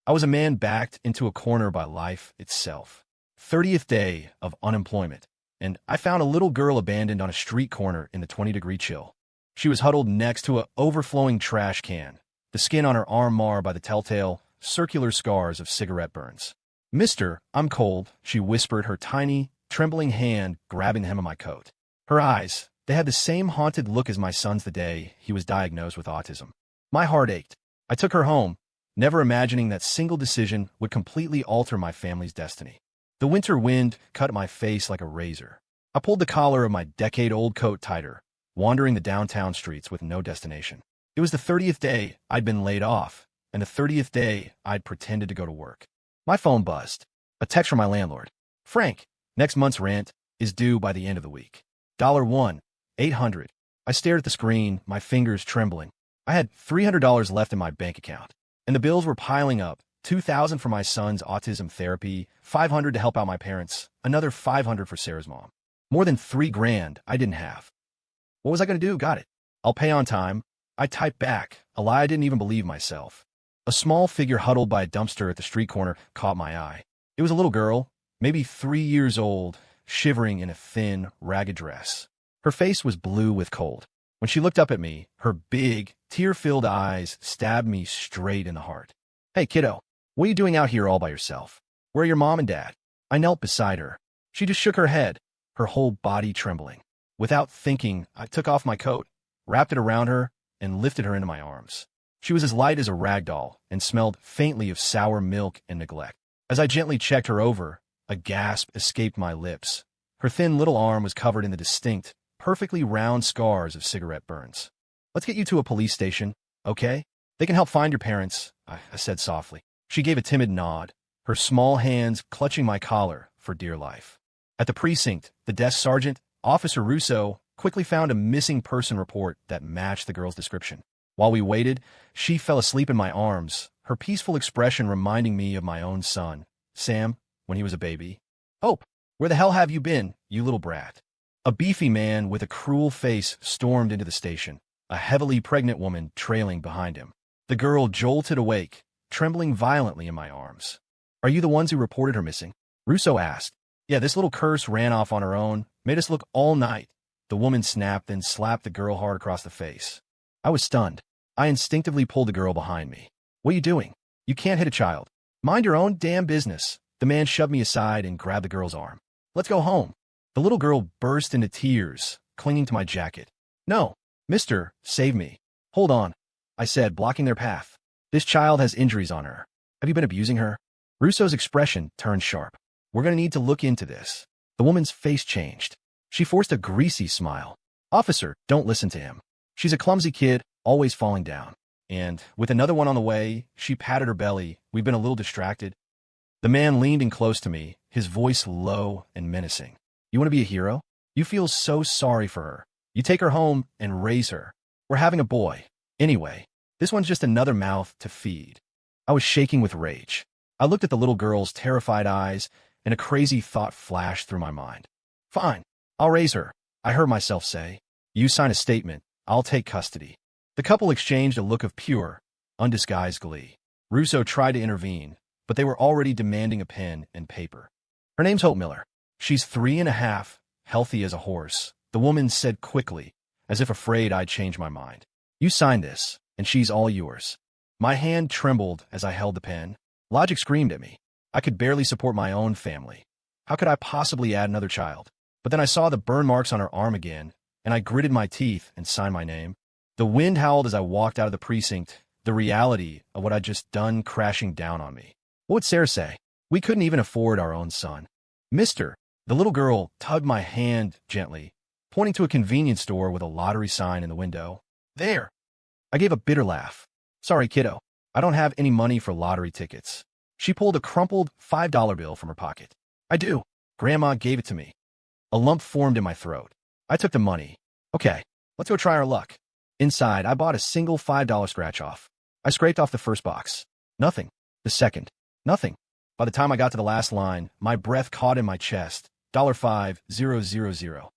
I was a man backed into a corner by life itself. 30th day of unemployment, and I found a little girl abandoned on a street corner in the 20-degree chill. She was huddled next to an overflowing trash can, the skin on her arm marred by the telltale, circular scars of cigarette burns. "Mister, I'm cold," she whispered, her tiny, trembling hand grabbing the hem of my coat. Her eyes, they had the same haunted look as my son's the day he was diagnosed with autism. My heart ached. I took her home, never imagining that single decision would completely alter my family's destiny. The winter wind cut my face like a razor. I pulled the collar of my decade-old coat tighter, wandering the downtown streets with no destination. It was the 30th day I'd been laid off, and the 30th day I'd pretended to go to work. My phone buzzed. A text from my landlord. "Frank, next month's rent is due by the end of the week. $1,800. I stared at the screen, my fingers trembling. I had $300 left in my bank account, and the bills were piling up. $2,000 for my son's autism therapy, $500 to help out my parents, another $500 for Sarah's mom. More than $3,000 I didn't have. What was I going to do? Got it. I'll pay on time. I typed back, a lie I didn't even believe myself. A small figure huddled by a dumpster at the street corner caught my eye. It was a little girl, maybe 3 years old, shivering in a thin, ragged dress. Her face was blue with cold. When she looked up at me, her big, tear-filled eyes stabbed me straight in the heart. "Hey, kiddo, what are you doing out here all by yourself? Where are your mom and dad?" I knelt beside her. She just shook her head, her whole body trembling. Without thinking, I took off my coat, wrapped it around her, and lifted her into my arms. She was as light as a rag doll and smelled faintly of sour milk and neglect. As I gently checked her over, a gasp escaped my lips. Her thin little arm was covered in the distinct, perfectly round scars of cigarette burns. "Let's get you to a police station, okay? They can help find your parents," I said softly. She gave a timid nod, her small hands clutching my collar for dear life. At the precinct, the desk sergeant, Officer Russo, quickly found a missing person report that matched the girl's description. While we waited, she fell asleep in my arms, her peaceful expression reminding me of my own son, Sam, when he was a baby. "Hope, where the hell have you been, you little brat?" A beefy man with a cruel face stormed into the station, a heavily pregnant woman trailing behind him. The girl jolted awake, trembling violently in my arms. "Are you the ones who reported her missing?" Russo asked. "Yeah, this little curse ran off on her own, made us look all night." The woman snapped, then slapped the girl hard across the face. I was stunned. I instinctively pulled the girl behind me. "What are you doing? You can't hit a child. Mind your own damn business." The man shoved me aside and grabbed the girl's arm. "Let's go home." The little girl burst into tears, clinging to my jacket. "No, mister, save me." "Hold on," I said, blocking their path. "This child has injuries on her. Have you been abusing her?" Russo's expression turned sharp. "We're going to need to look into this." The woman's face changed. She forced a greasy smile. "Officer, don't listen to him. She's a clumsy kid, always falling down. And with another one on the way," she patted her belly, "we've been a little distracted." The man leaned in close to me, his voice low and menacing. "You want to be a hero? You feel so sorry for her. You take her home and raise her. We're having a boy. Anyway, this one's just another mouth to feed." I was shaking with rage. I looked at the little girl's terrified eyes, and a crazy thought flashed through my mind. "Fine, I'll raise her," I heard myself say. "You sign a statement. I'll take custody." The couple exchanged a look of pure, undisguised glee. Russo tried to intervene, but they were already demanding a pen and paper. "Her name's Hope Miller. She's 3.5, healthy as a horse," the woman said quickly, as if afraid I'd change my mind. "You sign this, and she's all yours." My hand trembled as I held the pen. Logic screamed at me. I could barely support my own family. How could I possibly add another child? But then I saw the burn marks on her arm again, and I gritted my teeth and signed my name. The wind howled as I walked out of the precinct, the reality of what I'd just done crashing down on me. What would Sarah say? We couldn't even afford our own son. "Mister," the little girl tugged my hand gently, pointing to a convenience store with a lottery sign in the window. "There." I gave a bitter laugh. "Sorry, kiddo. I don't have any money for lottery tickets." She pulled a crumpled $5 bill from her pocket. "I do. Grandma gave it to me." A lump formed in my throat. I took the money. "Okay, let's go try our luck." Inside, I bought a single $5 scratch-off. I scraped off the first box. Nothing. The second. Nothing. By the time I got to the last line, my breath caught in my chest. $5,000.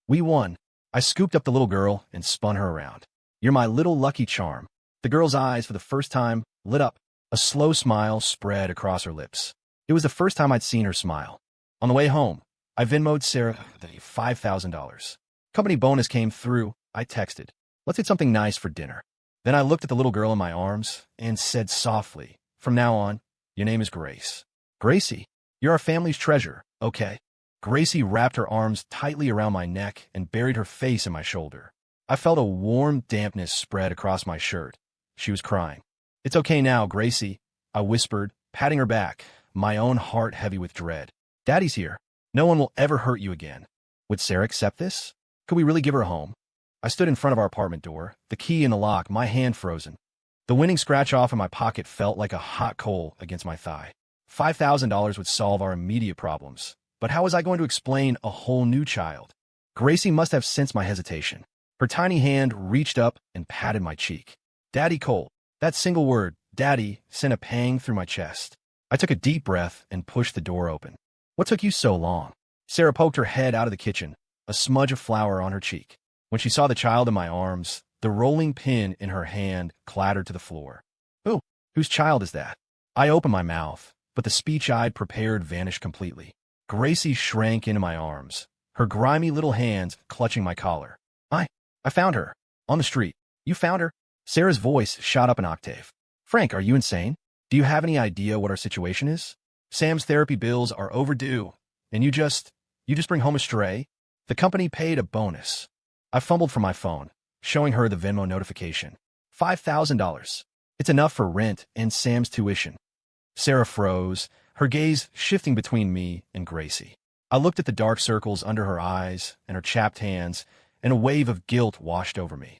We won. I scooped up the little girl and spun her around. "You're my little lucky charm." The girl's eyes, for the first time, lit up. A slow smile spread across her lips. It was the first time I'd seen her smile. On the way home, I Venmo'd Sarah the $5,000. Company bonus came through. I texted, "Let's get something nice for dinner." Then I looked at the little girl in my arms and said softly, "From now on, your name is Grace. Gracie, you're our family's treasure, okay?" Gracie wrapped her arms tightly around my neck and buried her face in my shoulder. I felt a warm dampness spread across my shirt. She was crying. "It's okay now, Gracie," I whispered, patting her back, my own heart heavy with dread. "Daddy's here. No one will ever hurt you again." Would Sarah accept this? Could we really give her a home? I stood in front of our apartment door, the key in the lock, my hand frozen. The winning scratch-off in my pocket felt like a hot coal against my thigh. $5,000 would solve our immediate problems. But how was I going to explain a whole new child? Gracie must have sensed my hesitation. Her tiny hand reached up and patted my cheek. "Daddy Cole." That single word, "Daddy," sent a pang through my chest. I took a deep breath and pushed the door open. "What took you so long?" Sarah poked her head out of the kitchen, a smudge of flour on her cheek. When she saw the child in my arms, the rolling pin in her hand clattered to the floor. "Who? Whose child is that?" I opened my mouth, but the speech I'd prepared vanished completely. Gracie shrank into my arms, her grimy little hands clutching my collar. I found her. On the street." "You found her?" Sarah's voice shot up an octave. "Frank, are you insane? Do you have any idea what our situation is? Sam's therapy bills are overdue, and you just bring home a stray? The company paid a bonus." I fumbled for my phone, showing her the Venmo notification. $5,000. It's enough for rent and Sam's tuition. Sarah froze, her gaze shifting between me and Gracie. I looked at the dark circles under her eyes and her chapped hands, and a wave of guilt washed over me.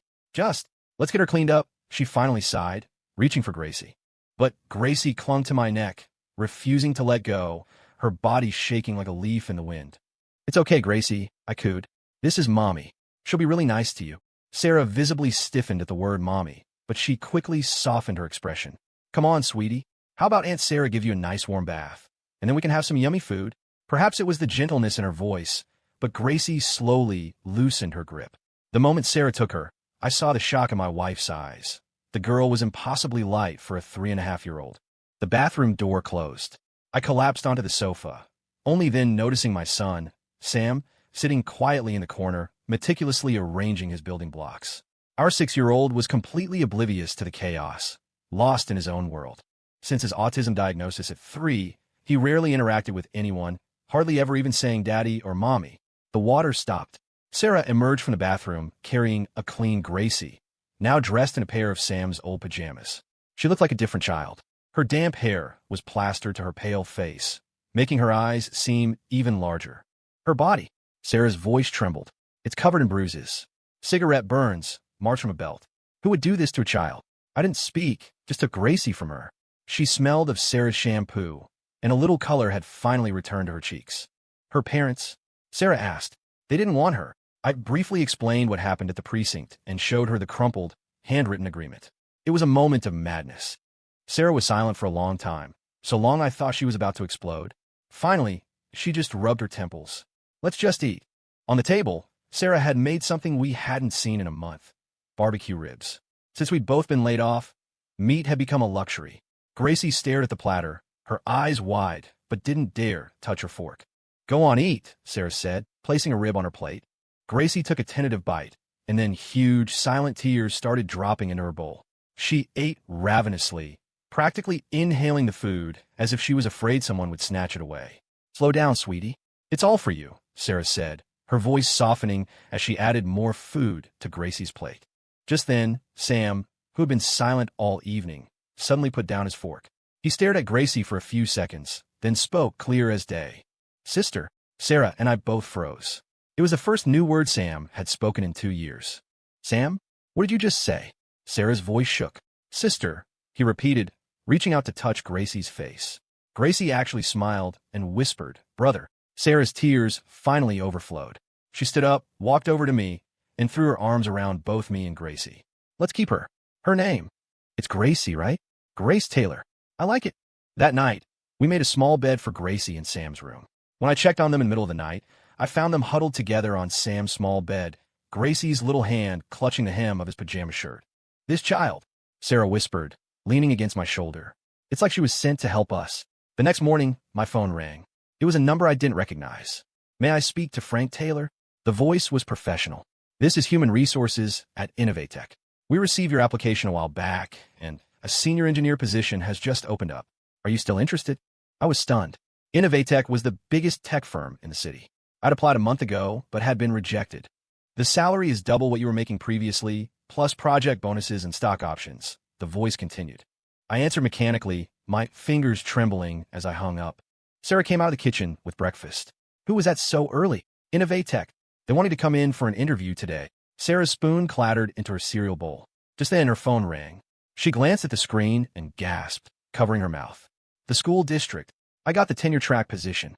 Let's get her cleaned up," she finally sighed, reaching for Gracie. But Gracie clung to my neck, refusing to let go, her body shaking like a leaf in the wind. "It's okay, Gracie," I cooed. "This is Mommy. She'll be really nice to you." Sarah visibly stiffened at the word Mommy, but she quickly softened her expression. "Come on, sweetie. How about Aunt Sarah give you a nice warm bath? And then we can have some yummy food." Perhaps it was the gentleness in her voice, but Gracie slowly loosened her grip. The moment Sarah took her, I saw the shock in my wife's eyes. The girl was impossibly light for a 3.5-year-old. The bathroom door closed. I collapsed onto the sofa, only then noticing my son, Sam, sitting quietly in the corner, meticulously arranging his building blocks. Our 6-year-old was completely oblivious to the chaos, lost in his own world. Since his autism diagnosis at 3, he rarely interacted with anyone, hardly ever even saying Daddy or Mommy. The water stopped. Sarah emerged from the bathroom, carrying a clean Gracie, now dressed in a pair of Sam's old pajamas. She looked like a different child. Her damp hair was plastered to her pale face, making her eyes seem even larger. Her body, Sarah's voice trembled. "It's covered in bruises. Cigarette burns, marked from a belt. Who would do this to a child?" I didn't speak, just took Gracie from her. She smelled of Sarah's shampoo, and a little color had finally returned to her cheeks. "Her parents?" Sarah asked. "They didn't want her." I briefly explained what happened at the precinct and showed her the crumpled, handwritten agreement. It was a moment of madness. Sarah was silent for a long time, so long I thought she was about to explode. Finally, she just rubbed her temples. "Let's just eat." On the table, Sarah had made something we hadn't seen in a month: barbecue ribs. Since we'd both been laid off, meat had become a luxury. Gracie stared at the platter, her eyes wide, but didn't dare touch her fork. "Go on, eat," Sarah said, placing a rib on her plate. Gracie took a tentative bite, and then huge, silent tears started dropping into her bowl. She ate ravenously, practically inhaling the food as if she was afraid someone would snatch it away. "Slow down, sweetie. It's all for you," Sarah said, her voice softening as she added more food to Gracie's plate. Just then, Sam, who had been silent all evening, suddenly put down his fork. He stared at Gracie for a few seconds, then spoke clear as day. "Sister." Sarah and I both froze. It was the first new word Sam had spoken in 2 years. "Sam, what did you just say?" Sarah's voice shook. "Sister," he repeated, reaching out to touch Gracie's face. Gracie actually smiled and whispered, "Brother." Sarah's tears finally overflowed. She stood up, walked over to me, and threw her arms around both me and Gracie. "Let's keep her. Her name. It's Gracie, right? Grace Taylor. I like it." That night, we made a small bed for Gracie in Sam's room. When I checked on them in the middle of the night, I found them huddled together on Sam's small bed, Gracie's little hand clutching the hem of his pajama shirt. "This child," Sarah whispered, leaning against my shoulder, It's like she was sent to help us. The next morning, my phone rang. It was a number I didn't recognize. May I speak to Frank Taylor? The voice was professional. This is Human Resources at Innovatech. We received your application a while back, and a senior engineer position has just opened up. Are you still interested? I was stunned. Innovatech was the biggest tech firm in the city. I'd applied a month ago, but had been rejected. The salary is double what you were making previously, plus project bonuses and stock options. The voice continued. I answered mechanically, my fingers trembling as I hung up. Sarah came out of the kitchen with breakfast. Who was that so early? Innovatech. They wanted to come in for an interview today. Sarah's spoon clattered into her cereal bowl. Just then her phone rang. She glanced at the screen and gasped, covering her mouth. The school district. I got the tenure-track position.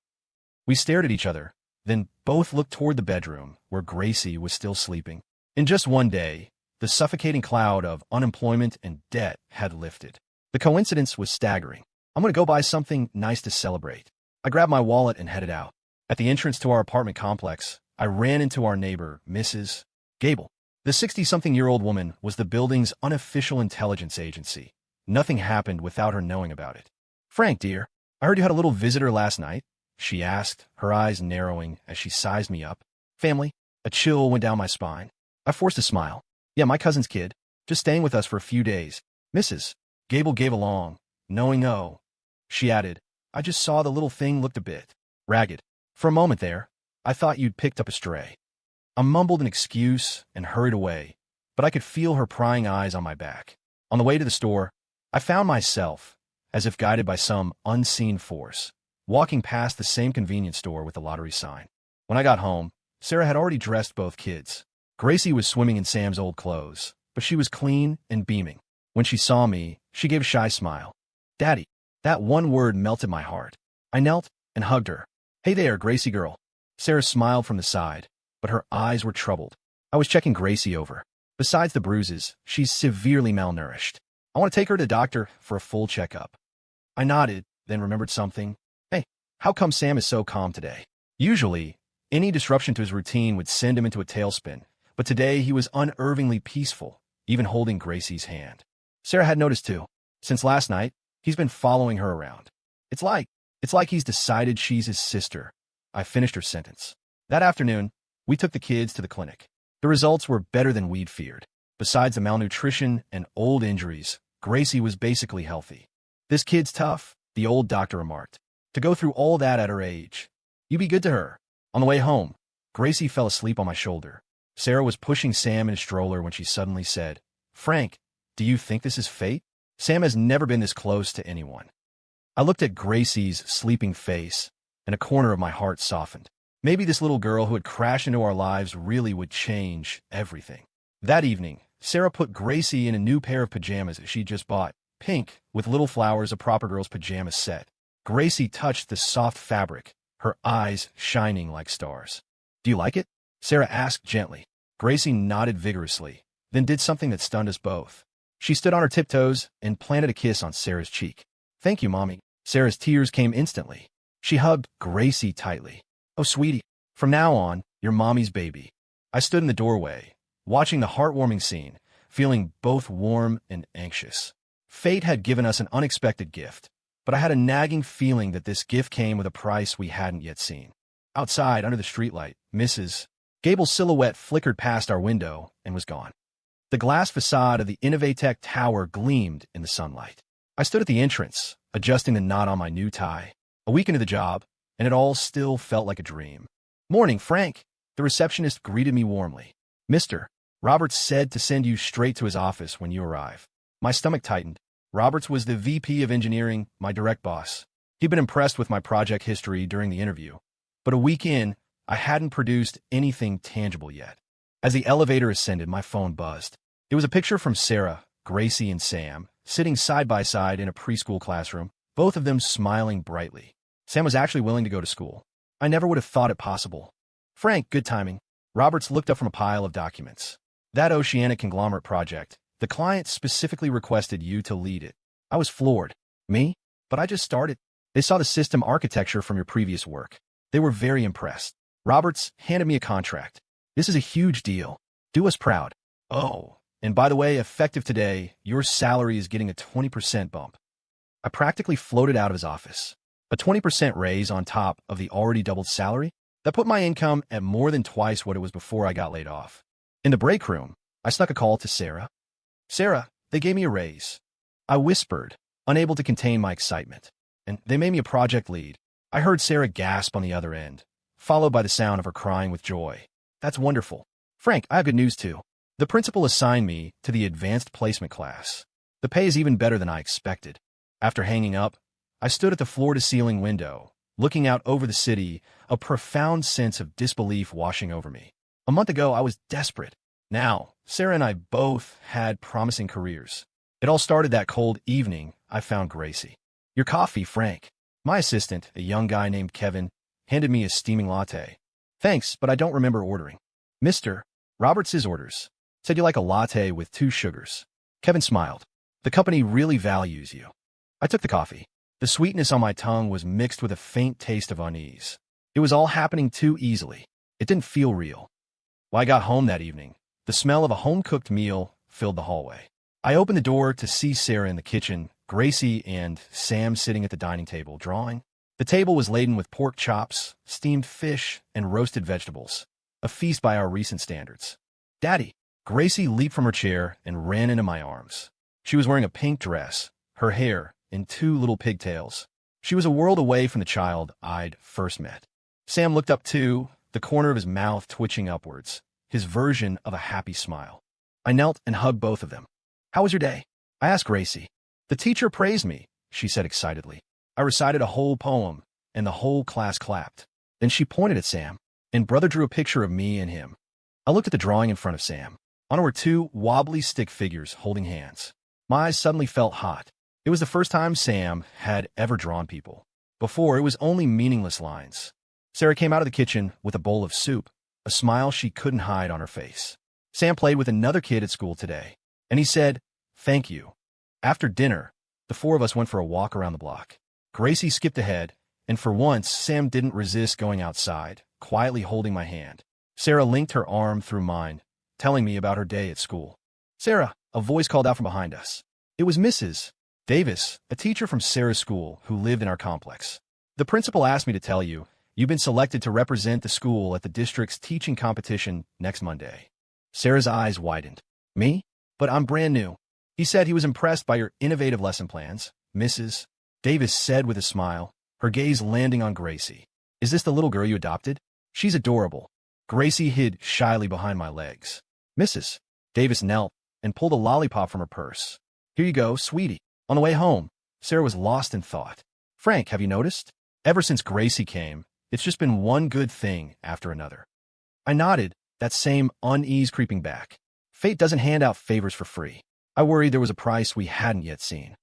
We stared at each other, then both looked toward the bedroom, where Gracie was still sleeping. In just one day, the suffocating cloud of unemployment and debt had lifted. The coincidence was staggering. I'm going to go buy something nice to celebrate. I grabbed my wallet and headed out. At the entrance to our apartment complex, I ran into our neighbor, Mrs. Gable. The 60-something-year-old woman was the building's unofficial intelligence agency. Nothing happened without her knowing about it. Frank, dear, I heard you had a little visitor last night, she asked, her eyes narrowing as she sized me up. Family? A chill went down my spine. I forced a smile. Yeah, my cousin's kid. Just staying with us for a few days. Mrs. Gable gave a long, knowing oh. She added, I just saw the little thing looked a bit ragged. For a moment there, I thought you'd picked up a stray. I mumbled an excuse and hurried away, but I could feel her prying eyes on my back. On the way to the store, I found myself, as if guided by some unseen force, walking past the same convenience store with the lottery sign. When I got home, Sarah had already dressed both kids. Gracie was swimming in Sam's old clothes, but she was clean and beaming. When she saw me, she gave a shy smile. Daddy, that one word melted my heart. I knelt and hugged her. Hey there, Gracie girl. Sarah smiled from the side, but her eyes were troubled. I was checking Gracie over. Besides the bruises, she's severely malnourished. I want to take her to the doctor for a full checkup. I nodded, then remembered something. Hey, how come Sam is so calm today? Usually, any disruption to his routine would send him into a tailspin, but today he was unnervingly peaceful, even holding Gracie's hand. Sarah had noticed too. Since last night, he's been following her around. It's like he's decided she's his sister. I finished her sentence. That afternoon, we took the kids to the clinic. The results were better than we'd feared. Besides the malnutrition and old injuries, Gracie was basically healthy. This kid's tough, the old doctor remarked. To go through all that at her age. You be good to her. On the way home, Gracie fell asleep on my shoulder. Sarah was pushing Sam in a stroller when she suddenly said, Frank, do you think this is fate? Sam has never been this close to anyone. I looked at Gracie's sleeping face, and a corner of my heart softened. Maybe this little girl who had crashed into our lives really would change everything. That evening, Sarah put Gracie in a new pair of pajamas that she'd just bought, pink, with little flowers, a proper girl's pajama set. Gracie touched the soft fabric, her eyes shining like stars. Do you like it? Sarah asked gently. Gracie nodded vigorously, then did something that stunned us both. She stood on her tiptoes and planted a kiss on Sarah's cheek. Thank you, Mommy. Sarah's tears came instantly. She hugged Gracie tightly. Oh, sweetie, from now on, you're Mommy's baby. I stood in the doorway, watching the heartwarming scene, feeling both warm and anxious. Fate had given us an unexpected gift, but I had a nagging feeling that this gift came with a price we hadn't yet seen. Outside, under the streetlight, Mrs. Gable's silhouette flickered past our window and was gone. The glass facade of the Innovatech tower gleamed in the sunlight. I stood at the entrance, adjusting the knot on my new tie. A week into the job, and it all still felt like a dream. Morning, Frank. The receptionist greeted me warmly. Mr. Roberts said to send you straight to his office when you arrive. My stomach tightened. Roberts was the VP of engineering, my direct boss. He'd been impressed with my project history during the interview. But a week in, I hadn't produced anything tangible yet. As the elevator ascended, my phone buzzed. It was a picture from Sarah, Gracie, and Sam, sitting side by side in a preschool classroom, both of them smiling brightly. Sam was actually willing to go to school. I never would have thought it possible. Frank, good timing. Roberts looked up from a pile of documents. That oceanic conglomerate project, the client specifically requested you to lead it. I was floored. Me? But I just started. They saw the system architecture from your previous work. They were very impressed. Roberts handed me a contract. This is a huge deal. Do us proud. Oh, and by the way, effective today, your salary is getting a 20% bump. I practically floated out of his office. A 20% raise on top of the already doubled salary? That put my income at more than twice what it was before I got laid off. In the break room, I snuck a call to Sarah. Sarah, they gave me a raise. I whispered, unable to contain my excitement. And they made me a project lead. I heard Sarah gasp on the other end, followed by the sound of her crying with joy. That's wonderful. Frank, I have good news too. The principal assigned me to the advanced placement class. The pay is even better than I expected. After hanging up, I stood at the floor-to-ceiling window, looking out over the city, a profound sense of disbelief washing over me. A month ago, I was desperate. Now, Sarah and I both had promising careers. It all started that cold evening I found Gracie. Your coffee, Frank. My assistant, a young guy named Kevin, handed me a steaming latte. Thanks, but I don't remember ordering. Mr. Roberts' orders. Said you like a latte with 2 sugars. Kevin smiled. The company really values you. I took the coffee. The sweetness on my tongue was mixed with a faint taste of unease. It was all happening too easily. It didn't feel real. When I got home that evening, the smell of a home-cooked meal filled the hallway. I opened the door to see Sarah in the kitchen, Gracie and Sam sitting at the dining table, drawing. The table was laden with pork chops, steamed fish, and roasted vegetables, a feast by our recent standards. Daddy! Gracie leaped from her chair and ran into my arms. She was wearing a pink dress, her hair in 2 little pigtails. She was a world away from the child I'd first met. Sam looked up too, the corner of his mouth twitching upwards, his version of a happy smile. I knelt and hugged both of them. How was your day? I asked Gracie. The teacher praised me, she said excitedly. I recited a whole poem, and the whole class clapped. Then she pointed at Sam, and brother drew a picture of me and him. I looked at the drawing in front of Sam. On it were 2 wobbly stick figures holding hands. My eyes suddenly felt hot. It was the first time Sam had ever drawn people. Before, it was only meaningless lines. Sarah came out of the kitchen with a bowl of soup, a smile she couldn't hide on her face. Sam played with another kid at school today, and he said, "Thank you." After dinner, the 4 of us went for a walk around the block. Gracie skipped ahead, and for once, Sam didn't resist going outside, quietly holding my hand. Sarah linked her arm through mine, telling me about her day at school. Sarah, a voice called out from behind us. It was Mrs. Davis, a teacher from Sarah's school who lived in our complex. The principal asked me to tell you, you've been selected to represent the school at the district's teaching competition next Monday. Sarah's eyes widened. Me? But I'm brand new. He said he was impressed by your innovative lesson plans, Mrs. Davis said with a smile, her gaze landing on Gracie. Is this the little girl you adopted? She's adorable. Gracie hid shyly behind my legs. Mrs. Davis knelt and pulled a lollipop from her purse. Here you go, sweetie. On the way home, Sarah was lost in thought. Frank, have you noticed? Ever since Gracie came, it's just been one good thing after another. I nodded, that same unease creeping back. Fate doesn't hand out favors for free. I worried there was a price we hadn't yet seen.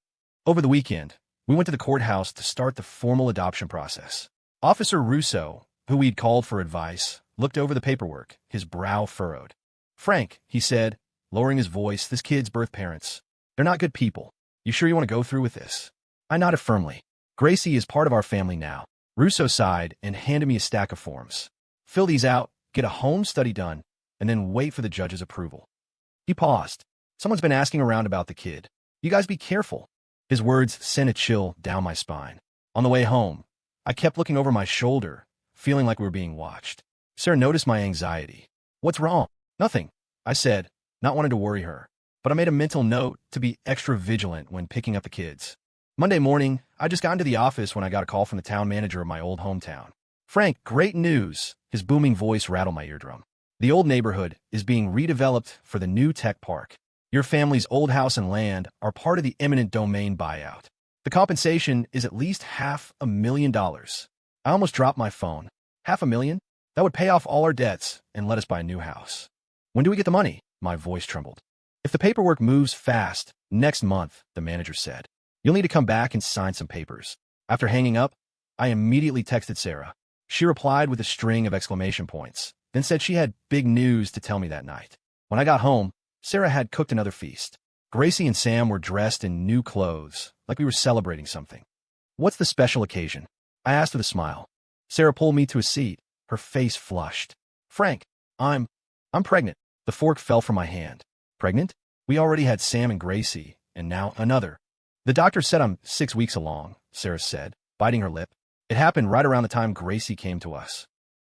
Over the weekend, we went to the courthouse to start the formal adoption process. Officer Russo, who we'd called for advice, looked over the paperwork, his brow furrowed. Frank, he said, lowering his voice, this kid's birth parents. They're not good people. You sure you want to go through with this? I nodded firmly. Gracie is part of our family now. Russo sighed and handed me a stack of forms. Fill these out, get a home study done, and then wait for the judge's approval. He paused. Someone's been asking around about the kid. You guys be careful. His words sent a chill down my spine. On the way home, I kept looking over my shoulder, feeling like we were being watched. Sarah noticed my anxiety. What's wrong? Nothing, I said, not wanting to worry her. But I made a mental note to be extra vigilant when picking up the kids. Monday morning, I just got into the office when I got a call from the town manager of my old hometown. Frank, great news. His booming voice rattled my eardrum. The old neighborhood is being redeveloped for the new tech park. Your family's old house and land are part of the eminent domain buyout. The compensation is at least $500,000. I almost dropped my phone. $500,000? That would pay off all our debts and let us buy a new house. When do we get the money? My voice trembled. If the paperwork moves fast, next month, the manager said. You'll need to come back and sign some papers. After hanging up, I immediately texted Sarah. She replied with a string of exclamation points, then said she had big news to tell me that night. When I got home, Sarah had cooked another feast. Gracie and Sam were dressed in new clothes, like we were celebrating something. What's the special occasion? I asked with a smile. Sarah pulled me to a seat, her face flushed. Frank, I'm pregnant. The fork fell from my hand. Pregnant? We already had Sam and Gracie, and now another. The doctor said I'm 6 weeks along, Sarah said, biting her lip. It happened right around the time Gracie came to us.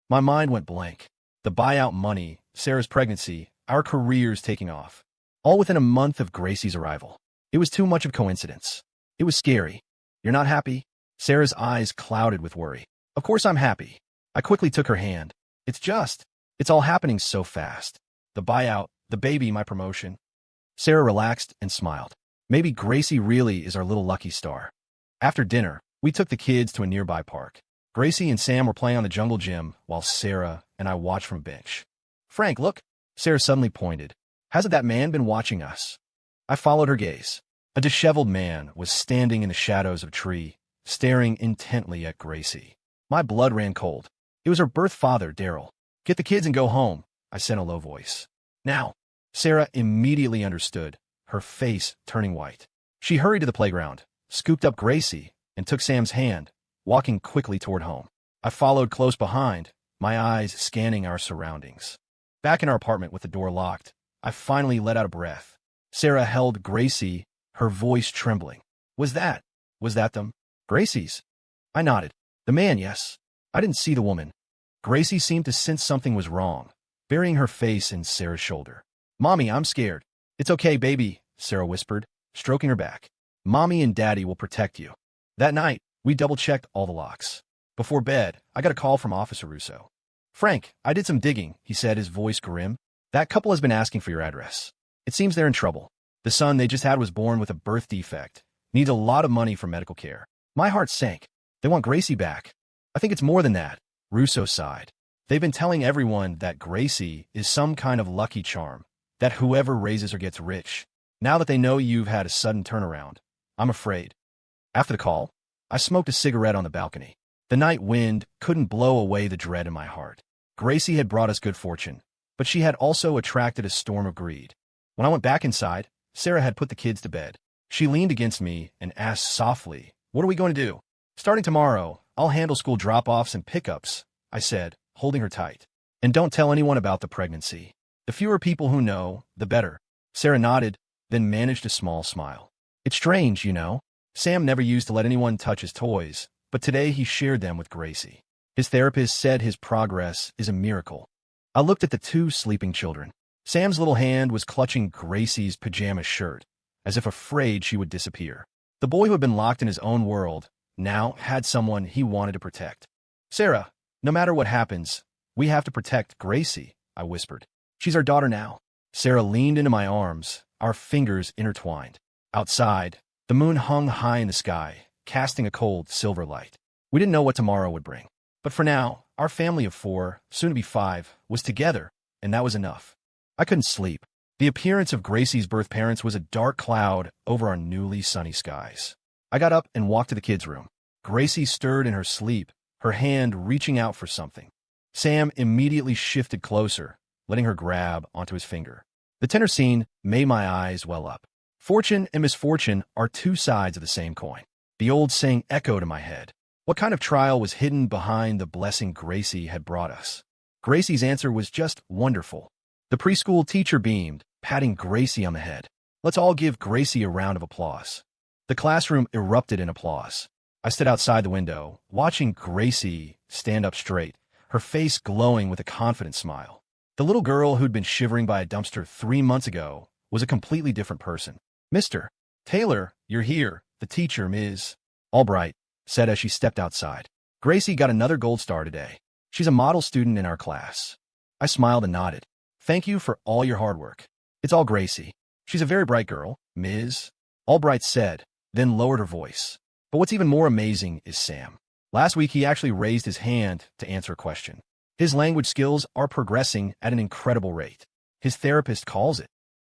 My mind went blank. The buyout money, Sarah's pregnancy, our careers taking off. All within a month of Gracie's arrival. It was too much of coincidence. It was scary. You're not happy? Sarah's eyes clouded with worry. Of course I'm happy. I quickly took her hand. It's all happening so fast. The buyout, the baby, my promotion. Sarah relaxed and smiled. Maybe Gracie really is our little lucky star. After dinner, we took the kids to a nearby park. Gracie and Sam were playing on the jungle gym while Sarah and I watched from a bench. Frank, look! Sarah suddenly pointed. Hasn't that man been watching us? I followed her gaze. A disheveled man was standing in the shadows of a tree, staring intently at Gracie. My blood ran cold. It was her birth father, Daryl. Get the kids and go home, I said in a low voice. Now. Sarah immediately understood, her face turning white. She hurried to the playground, scooped up Gracie, and took Sam's hand, walking quickly toward home. I followed close behind, my eyes scanning our surroundings. Back in our apartment with the door locked, I finally let out a breath. Sarah held Gracie, her voice trembling. Was that them? Gracie's? I nodded. The man, yes. I didn't see the woman. Gracie seemed to sense something was wrong, burying her face in Sarah's shoulder. Mommy, I'm scared. It's okay, baby, Sarah whispered, stroking her back. Mommy and Daddy will protect you. That night, we double-checked all the locks. Before bed, I got a call from Officer Russo. Frank, I did some digging, he said, his voice grim. That couple has been asking for your address. It seems they're in trouble. The son they just had was born with a birth defect. Needs a lot of money for medical care. My heart sank. They want Gracie back. I think it's more than that. Russo sighed. They've been telling everyone that Gracie is some kind of lucky charm, that whoever raises her gets rich. Now that they know you've had a sudden turnaround, I'm afraid. After the call, I smoked a cigarette on the balcony. The night wind couldn't blow away the dread in my heart. Gracie had brought us good fortune, but she had also attracted a storm of greed. When I went back inside, Sarah had put the kids to bed. She leaned against me and asked softly, "What are we going to do?" "Starting tomorrow, I'll handle school drop-offs and pickups," I said, holding her tight. "And don't tell anyone about the pregnancy. The fewer people who know, the better." Sarah nodded, then managed a small smile. It's strange, you know. Sam never used to let anyone touch his toys, but today he shared them with Gracie. His therapist said his progress is a miracle. I looked at the two sleeping children. Sam's little hand was clutching Gracie's pajama shirt, as if afraid she would disappear. The boy who had been locked in his own world now had someone he wanted to protect. "Sarah, no matter what happens, we have to protect Gracie," I whispered. "She's our daughter now." Sarah leaned into my arms, our fingers intertwined. Outside, the moon hung high in the sky, casting a cold silver light. We didn't know what tomorrow would bring. But for now, our family of 4, soon to be 5, was together, and that was enough. I couldn't sleep. The appearance of Gracie's birth parents was a dark cloud over our newly sunny skies. I got up and walked to the kids' room. Gracie stirred in her sleep, her hand reaching out for something. Sam immediately shifted closer, letting her grab onto his finger. The tender scene made my eyes well up. Fortune and misfortune are two sides of the same coin. The old saying echoed in my head. What kind of trial was hidden behind the blessing Gracie had brought us? Gracie's answer was just wonderful. The preschool teacher beamed, patting Gracie on the head. "Let's all give Gracie a round of applause." The classroom erupted in applause. I stood outside the window, watching Gracie stand up straight, her face glowing with a confident smile. The little girl who'd been shivering by a dumpster 3 months ago was a completely different person. "Mr. Taylor, you're here," the teacher, Ms. Albright, said as she stepped outside. "Gracie got another gold star today. She's a model student in our class." I smiled and nodded. "Thank you for all your hard work." "It's all Gracie. She's a very bright girl," Ms. Albright said, then lowered her voice. "But what's even more amazing is Sam. Last week he actually raised his hand to answer a question. His language skills are progressing at an incredible rate. His therapist calls it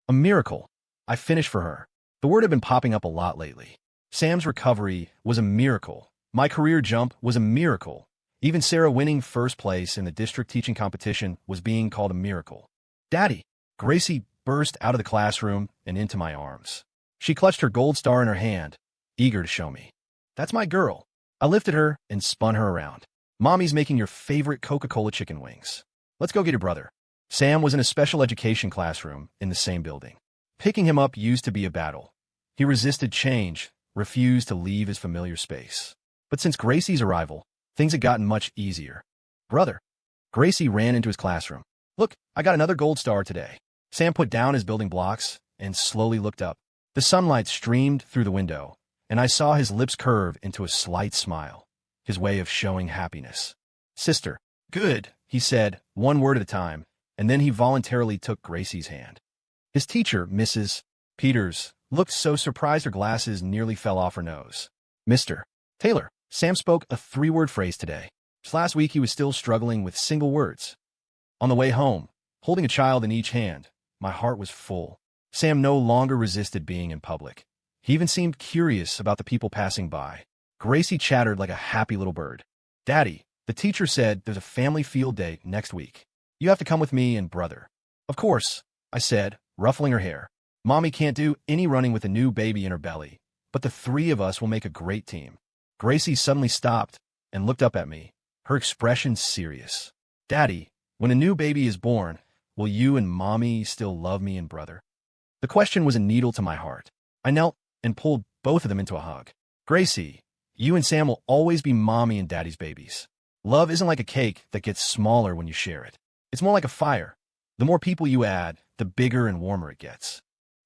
a miracle." I finished for her. The word had been popping up a lot lately. Sam's recovery was a miracle. My career jump was a miracle. Even Sarah winning first place in the district teaching competition was being called a miracle. "Daddy!" Gracie burst out of the classroom and into my arms. She clutched her gold star in her hand, eager to show me. "That's my girl." I lifted her and spun her around. "Mommy's making your favorite Coca-Cola chicken wings. Let's go get your brother." Sam was in a special education classroom in the same building. Picking him up used to be a battle. He resisted change, refused to leave his familiar space. But since Gracie's arrival, things had gotten much easier. "Brother." Gracie ran into his classroom. "Look, I got another gold star today." Sam put down his building blocks and slowly looked up. The sunlight streamed through the window, and I saw his lips curve into a slight smile, his way of showing happiness. "Sister." "Good," he said, one word at a time, and then he voluntarily took Gracie's hand. His teacher, Mrs. Peters, looked so surprised her glasses nearly fell off her nose. "Mr. Taylor." Sam spoke a three-word phrase today. Just last week he was still struggling with single words. On the way home, holding a child in each hand, my heart was full. Sam no longer resisted being in public. He even seemed curious about the people passing by. Gracie chattered like a happy little bird. "Daddy, the teacher said there's a family field day next week. You have to come with me and brother." "Of course," I said, ruffling her hair. "Mommy can't do any running with a new baby in her belly, but the three of us will make a great team." Gracie suddenly stopped and looked up at me, her expression serious. "Daddy, when a new baby is born, will you and Mommy still love me and brother?" The question was a needle to my heart. I knelt and pulled both of them into a hug. "Gracie, you and Sam will always be Mommy and Daddy's babies. Love isn't like a cake that gets smaller when you share it. It's more like a fire. The more people you add, the bigger and warmer it gets."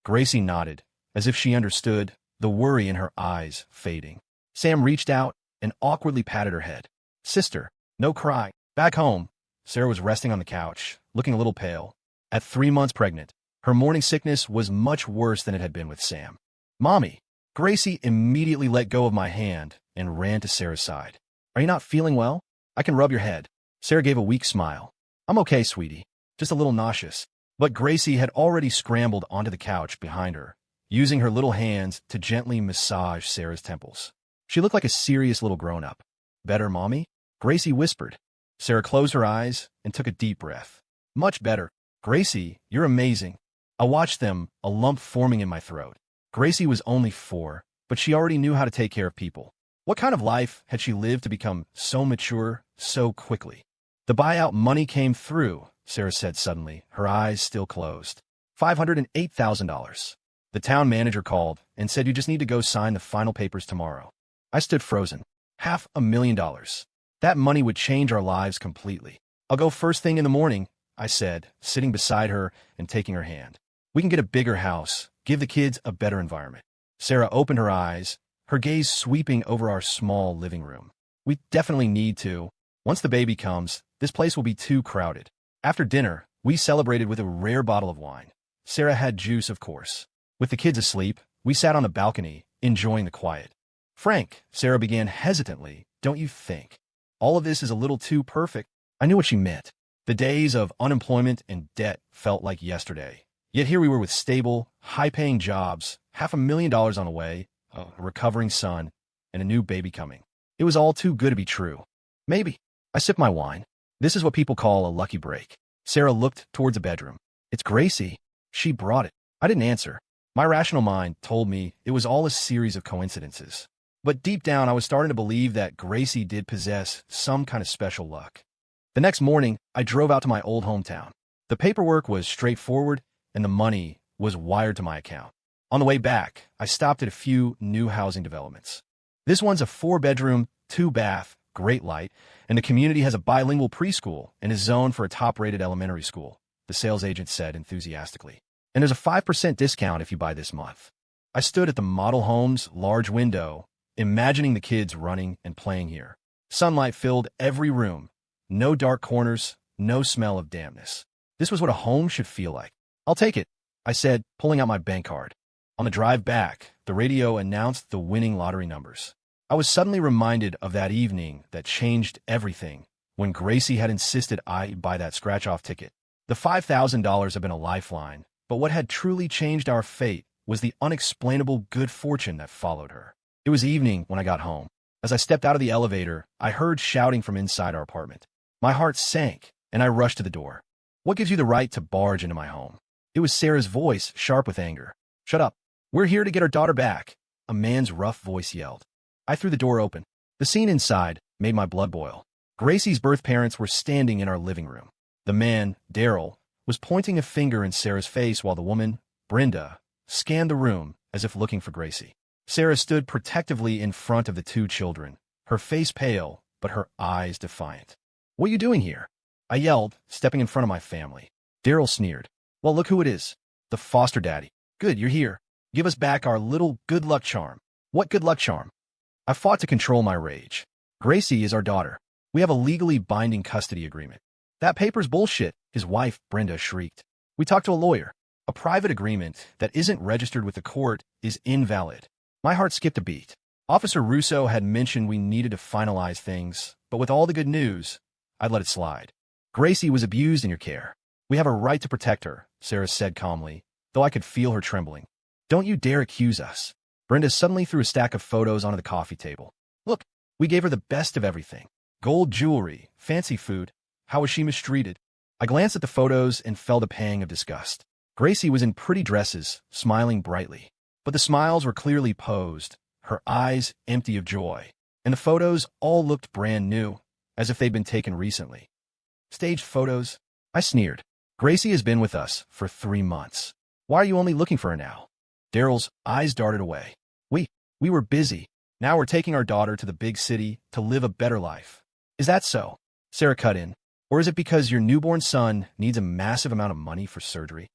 Gracie nodded, as if she understood, the worry in her eyes fading. Sam reached out and awkwardly patted her head. "Sister, no crying." Back home, Sarah was resting on the couch, looking a little pale. At 3 months pregnant, her morning sickness was much worse than it had been with Sam. "Mommy." Gracie immediately let go of my hand and ran to Sarah's side. "Are you not feeling well? I can rub your head." Sarah gave a weak smile. "I'm okay, sweetie. Just a little nauseous." But Gracie had already scrambled onto the couch behind her, using her little hands to gently massage Sarah's temples. She looked like a serious little grown-up. "Better, Mommy?" Gracie whispered. Sarah closed her eyes and took a deep breath. "Much better." "Gracie, you're amazing." I watched them, a lump forming in my throat. Gracie was only 4, but she already knew how to take care of people. What kind of life had she lived to become so mature so quickly? "The buyout money came through," Sarah said suddenly, her eyes still closed. $508,000. The town manager called and said you just need to go sign the final papers tomorrow. I stood frozen. $500,000. That money would change our lives completely. "I'll go first thing in the morning," I said, sitting beside her and taking her hand. "We can get a bigger house, give the kids a better environment." Sarah opened her eyes, her gaze sweeping over our small living room. "We definitely need to. Once the baby comes, this place will be too crowded." After dinner, we celebrated with a rare bottle of wine. Sarah had juice, of course. With the kids asleep, we sat on the balcony, enjoying the quiet. "Frank," Sarah began hesitantly, "don't you think all of this is a little too perfect?" I knew what she meant. The days of unemployment and debt felt like yesterday. Yet here we were with stable, high-paying jobs, $500,000 on the way, a recovering son, and a new baby coming. It was all too good to be true. "Maybe." I sipped my wine. "This is what people call a lucky break." Sarah looked towards a bedroom. "It's Gracie. She brought it." I didn't answer. My rational mind told me it was all a series of coincidences. But deep down, I was starting to believe that Gracie did possess some kind of special luck. The next morning, I drove out to my old hometown. The paperwork was straightforward, and the money was wired to my account. On the way back, I stopped at a few new housing developments. This one's a 4-bedroom, 2-bath, great light, and the community has a bilingual preschool and is zoned for a top-rated elementary school, the sales agent said enthusiastically. "And there's a 5% discount if you buy this month." I stood at the model home's large window, imagining the kids running and playing here. Sunlight filled every room. No dark corners, no smell of dampness. This was what a home should feel like. "I'll take it," I said, pulling out my bank card. On the drive back, the radio announced the winning lottery numbers. I was suddenly reminded of that evening that changed everything, when Gracie had insisted I buy that scratch-off ticket. The $5,000 had been a lifeline, but what had truly changed our fate was the unexplainable good fortune that followed her. It was evening when I got home. As I stepped out of the elevator, I heard shouting from inside our apartment. My heart sank, and I rushed to the door. "What gives you the right to barge into my home?" It was Sarah's voice, sharp with anger. "Shut up. We're here to get our daughter back," a man's rough voice yelled. I threw the door open. The scene inside made my blood boil. Gracie's birth parents were standing in our living room. The man, Daryl, was pointing a finger in Sarah's face while the woman, Brenda, scanned the room as if looking for Gracie. Sarah stood protectively in front of the two children, her face pale, but her eyes defiant. "What are you doing here?" I yelled, stepping in front of my family. Daryl sneered. "Well, look who it is. The foster daddy. Good, you're here. Give us back our little good luck charm." "What good luck charm?" I fought to control my rage. "Gracie is our daughter. We have a legally binding custody agreement." "That paper's bullshit," his wife, Brenda, shrieked. "We talked to a lawyer. A private agreement that isn't registered with the court is invalid." My heart skipped a beat. Officer Russo had mentioned we needed to finalize things, but with all the good news, I'd let it slide. "Gracie was abused in your care. We have a right to protect her," Sarah said calmly, though I could feel her trembling. "Don't you dare accuse us." Brenda suddenly threw a stack of photos onto the coffee table. "Look, we gave her the best of everything. Gold jewelry, fancy food. How was she mistreated?" I glanced at the photos and felt a pang of disgust. Gracie was in pretty dresses, smiling brightly. But the smiles were clearly posed, her eyes empty of joy, and the photos all looked brand new, as if they'd been taken recently. "Staged photos?" I sneered. "Gracie has been with us for 3 months. Why are you only looking for her now?" Daryl's eyes darted away. We were busy. Now we're taking our daughter to the big city to live a better life." "Is that so?" Sarah cut in. "Or is it because your newborn son needs a massive amount of money for surgery?"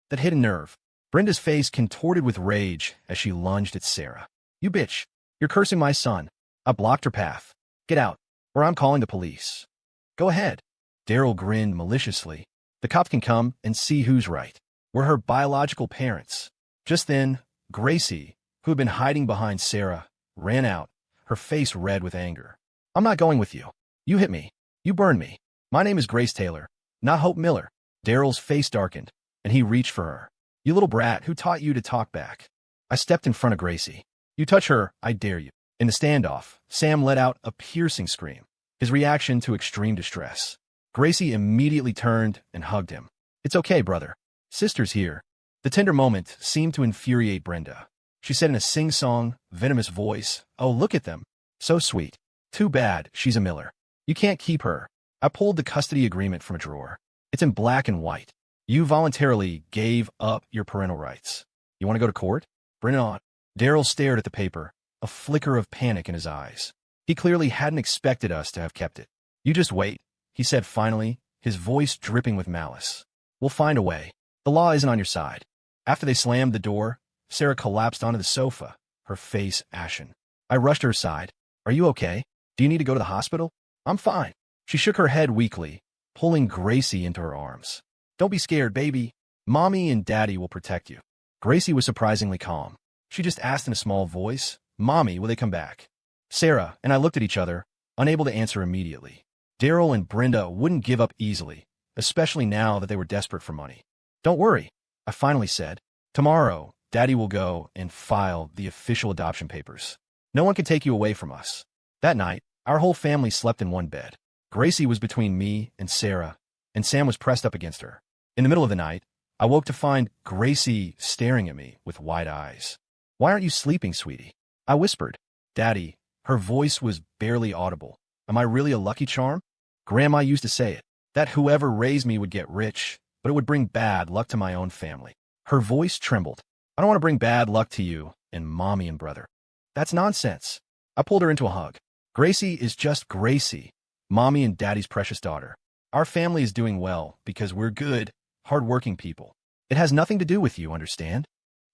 That hit a nerve. Brenda's face contorted with rage as she lunged at Sarah. "You bitch! You're cursing my son." I blocked her path. "Get out, or I'm calling the police." "Go ahead." Daryl grinned maliciously. "The cops can come and see who's right. We're her biological parents." Just then, Gracie, who had been hiding behind Sarah, ran out, her face red with anger. "I'm not going with you. You hit me. You burned me. My name is Grace Taylor, not Hope Miller." Daryl's face darkened, and he reached for her. "You little brat, who taught you to talk back?" I stepped in front of Gracie. "You touch her, I dare you." In the standoff, Sam let out a piercing scream, his reaction to extreme distress. Gracie immediately turned and hugged him. "It's okay, brother. Sister's here." The tender moment seemed to infuriate Brenda. She said in a sing-song, venomous voice, "Oh, look at them. So sweet. Too bad she's a Miller. You can't keep her." I pulled the custody agreement from a drawer. "It's in black and white. You voluntarily gave up your parental rights. You want to go to court? Bring it on." Daryl stared at the paper, a flicker of panic in his eyes. He clearly hadn't expected us to have kept it. "You just wait," he said finally, his voice dripping with malice. "We'll find a way. The law isn't on your side." After they slammed the door, Sarah collapsed onto the sofa, her face ashen. I rushed to her side. "Are you okay? Do you need to go to the hospital?" "I'm fine." She shook her head weakly, pulling Gracie into her arms. "Don't be scared, baby. Mommy and Daddy will protect you." Gracie was surprisingly calm. She just asked in a small voice, "Mommy, will they come back?" Sarah and I looked at each other, unable to answer immediately. Daryl and Brenda wouldn't give up easily, especially now that they were desperate for money. "Don't worry," I finally said. "Tomorrow, Daddy will go and file the official adoption papers. No one can take you away from us." That night, our whole family slept in one bed. Gracie was between me and Sarah, and Sam was pressed up against her. In the middle of the night, I woke to find Gracie staring at me with wide eyes. "Why aren't you sleeping, sweetie?" I whispered. "Daddy," her voice was barely audible. "Am I really a lucky charm? Grandma used to say it, that whoever raised me would get rich, but it would bring bad luck to my own family." Her voice trembled. "I don't want to bring bad luck to you and Mommy and brother." "That's nonsense." I pulled her into a hug. "Gracie is just Gracie, Mommy and Daddy's precious daughter. Our family is doing well because we're good, hard-working people. It has nothing to do with you, understand?"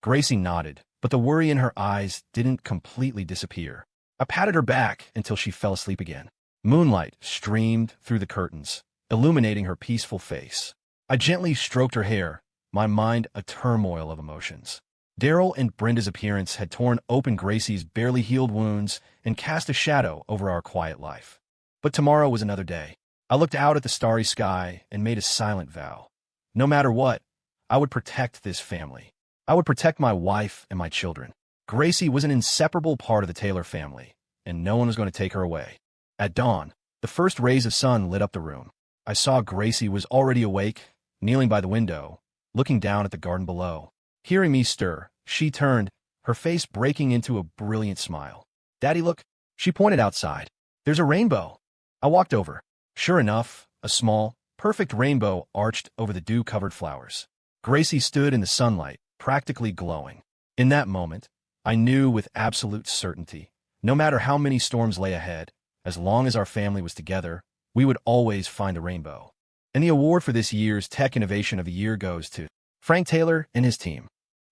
Gracie nodded, but the worry in her eyes didn't completely disappear. I patted her back until she fell asleep again. Moonlight streamed through the curtains, illuminating her peaceful face. I gently stroked her hair, my mind a turmoil of emotions. Daryl and Brenda's appearance had torn open Gracie's barely healed wounds and cast a shadow over our quiet life. But tomorrow was another day. I looked out at the starry sky and made a silent vow. No matter what, I would protect this family. I would protect my wife and my children. Gracie was an inseparable part of the Taylor family, and no one was going to take her away. At dawn, the first rays of sun lit up the room. I saw Gracie was already awake, kneeling by the window, looking down at the garden below. Hearing me stir, she turned, her face breaking into a brilliant smile. "Daddy, look." She pointed outside. "There's a rainbow." I walked over. Sure enough, a small, perfect rainbow arched over the dew-covered flowers. Gracie stood in the sunlight, practically glowing. In that moment, I knew with absolute certainty, no matter how many storms lay ahead, as long as our family was together, we would always find the rainbow. And the award for this year's Tech Innovation of the Year goes to Frank Taylor and his team.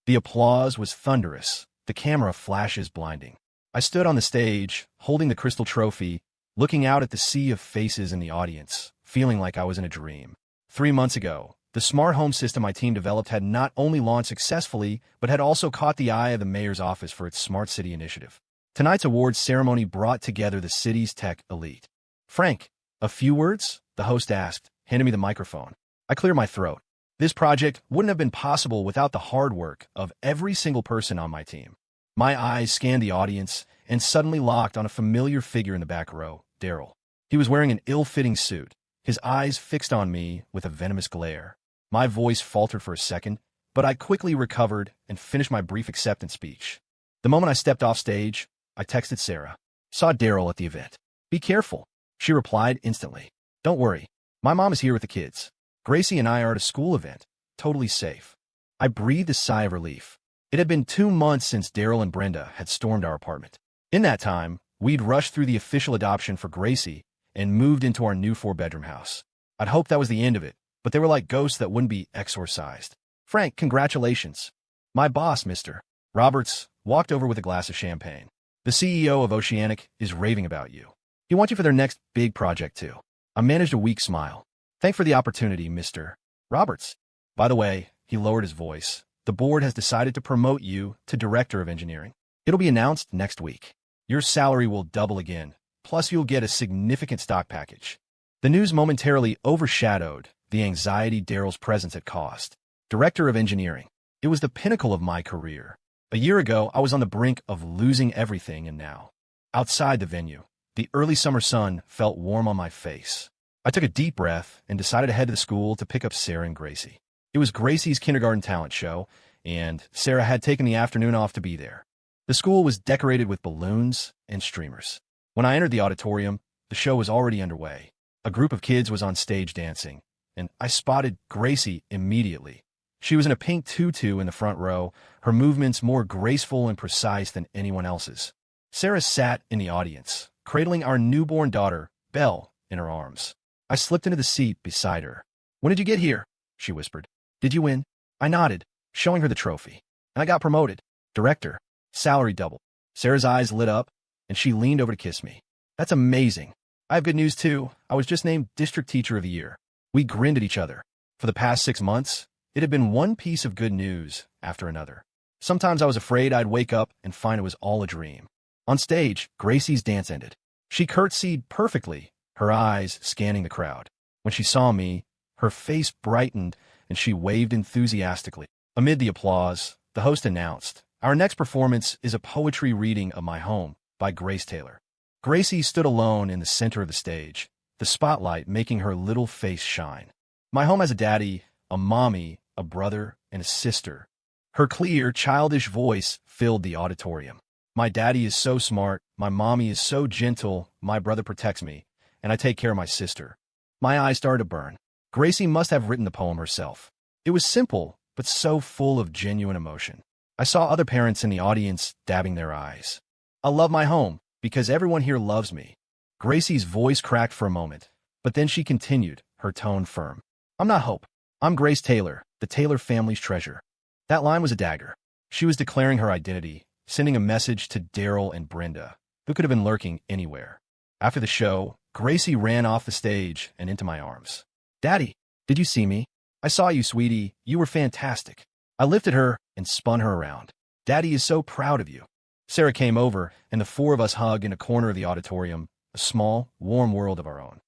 The applause was thunderous, the camera flashes blinding. I stood on the stage, holding the crystal trophy, looking out at the sea of faces in the audience, feeling like I was in a dream. 3 months ago, the smart home system my team developed had not only launched successfully, but had also caught the eye of the mayor's office for its Smart City initiative. Tonight's awards ceremony brought together the city's tech elite. Frank, a few words? The host asked, handing me the microphone. I cleared my throat. This project wouldn't have been possible without the hard work of every single person on my team. My eyes scanned the audience and suddenly locked on a familiar figure in the back row, Daryl. He was wearing an ill-fitting suit, his eyes fixed on me with a venomous glare. My voice faltered for a second, but I quickly recovered and finished my brief acceptance speech. The moment I stepped off stage, I texted Sarah. Saw Daryl at the event. Be careful. She replied instantly. Don't worry. My mom is here with the kids. Gracie and I are at a school event. Totally safe. I breathed a sigh of relief. It had been 2 months since Daryl and Brenda had stormed our apartment. In that time, we'd rushed through the official adoption for Gracie and moved into our new 4-bedroom house. I'd hoped that was the end of it, but they were like ghosts that wouldn't be exorcised. Frank, congratulations. My boss, Mr. Roberts, walked over with a glass of champagne. The CEO of Oceanic is raving about you. He wants you for their next big project, too. I managed a weak smile. Thanks for the opportunity, Mr. Roberts. By the way, he lowered his voice. The board has decided to promote you to Director of Engineering. It'll be announced next week. Your salary will double again, plus you'll get a significant stock package. The news momentarily overshadowed the anxiety Daryl's presence had caused. Director of Engineering. It was the pinnacle of my career. A year ago, I was on the brink of losing everything, and now, outside the venue, the early summer sun felt warm on my face. I took a deep breath and decided to head to the school to pick up Sarah and Gracie. It was Gracie's kindergarten talent show, and Sarah had taken the afternoon off to be there. The school was decorated with balloons and streamers. When I entered the auditorium, the show was already underway. A group of kids was on stage dancing, and I spotted Gracie immediately. She was in a pink tutu in the front row, her movements more graceful and precise than anyone else's. Sarah sat in the audience, cradling our newborn daughter, Belle, in her arms. I slipped into the seat beside her. When did you get here? She whispered. Did you win? I nodded, showing her the trophy. And I got promoted. Director. Salary doubled. Sarah's eyes lit up, and she leaned over to kiss me. That's amazing. I have good news, too. I was just named District Teacher of the Year. We grinned at each other. For the past 6 months, it had been one piece of good news after another. Sometimes I was afraid I'd wake up and find it was all a dream. On stage, Gracie's dance ended. She curtsied perfectly, her eyes scanning the crowd. When she saw me, her face brightened and she waved enthusiastically. Amid the applause, the host announced, "Our next performance is a poetry reading of My Home by Grace Taylor." Gracie stood alone in the center of the stage, the spotlight making her little face shine. My home has a daddy, a mommy, a brother, and a sister. Her clear, childish voice filled the auditorium. My daddy is so smart, my mommy is so gentle, my brother protects me, and I take care of my sister. My eyes started to burn. Gracie must have written the poem herself. It was simple, but so full of genuine emotion. I saw other parents in the audience dabbing their eyes. I love my home, because everyone here loves me. Gracie's voice cracked for a moment, but then she continued, her tone firm. I'm not Hope. I'm Grace Taylor, the Taylor family's treasure. That line was a dagger. She was declaring her identity, sending a message to Daryl and Brenda, who could have been lurking anywhere. After the show, Gracie ran off the stage and into my arms. Daddy, did you see me? I saw you, sweetie. You were fantastic. I lifted her and spun her around. Daddy is so proud of you. Sarah came over, and the 4 of us hugged in a corner of the auditorium, a small, warm world of our own.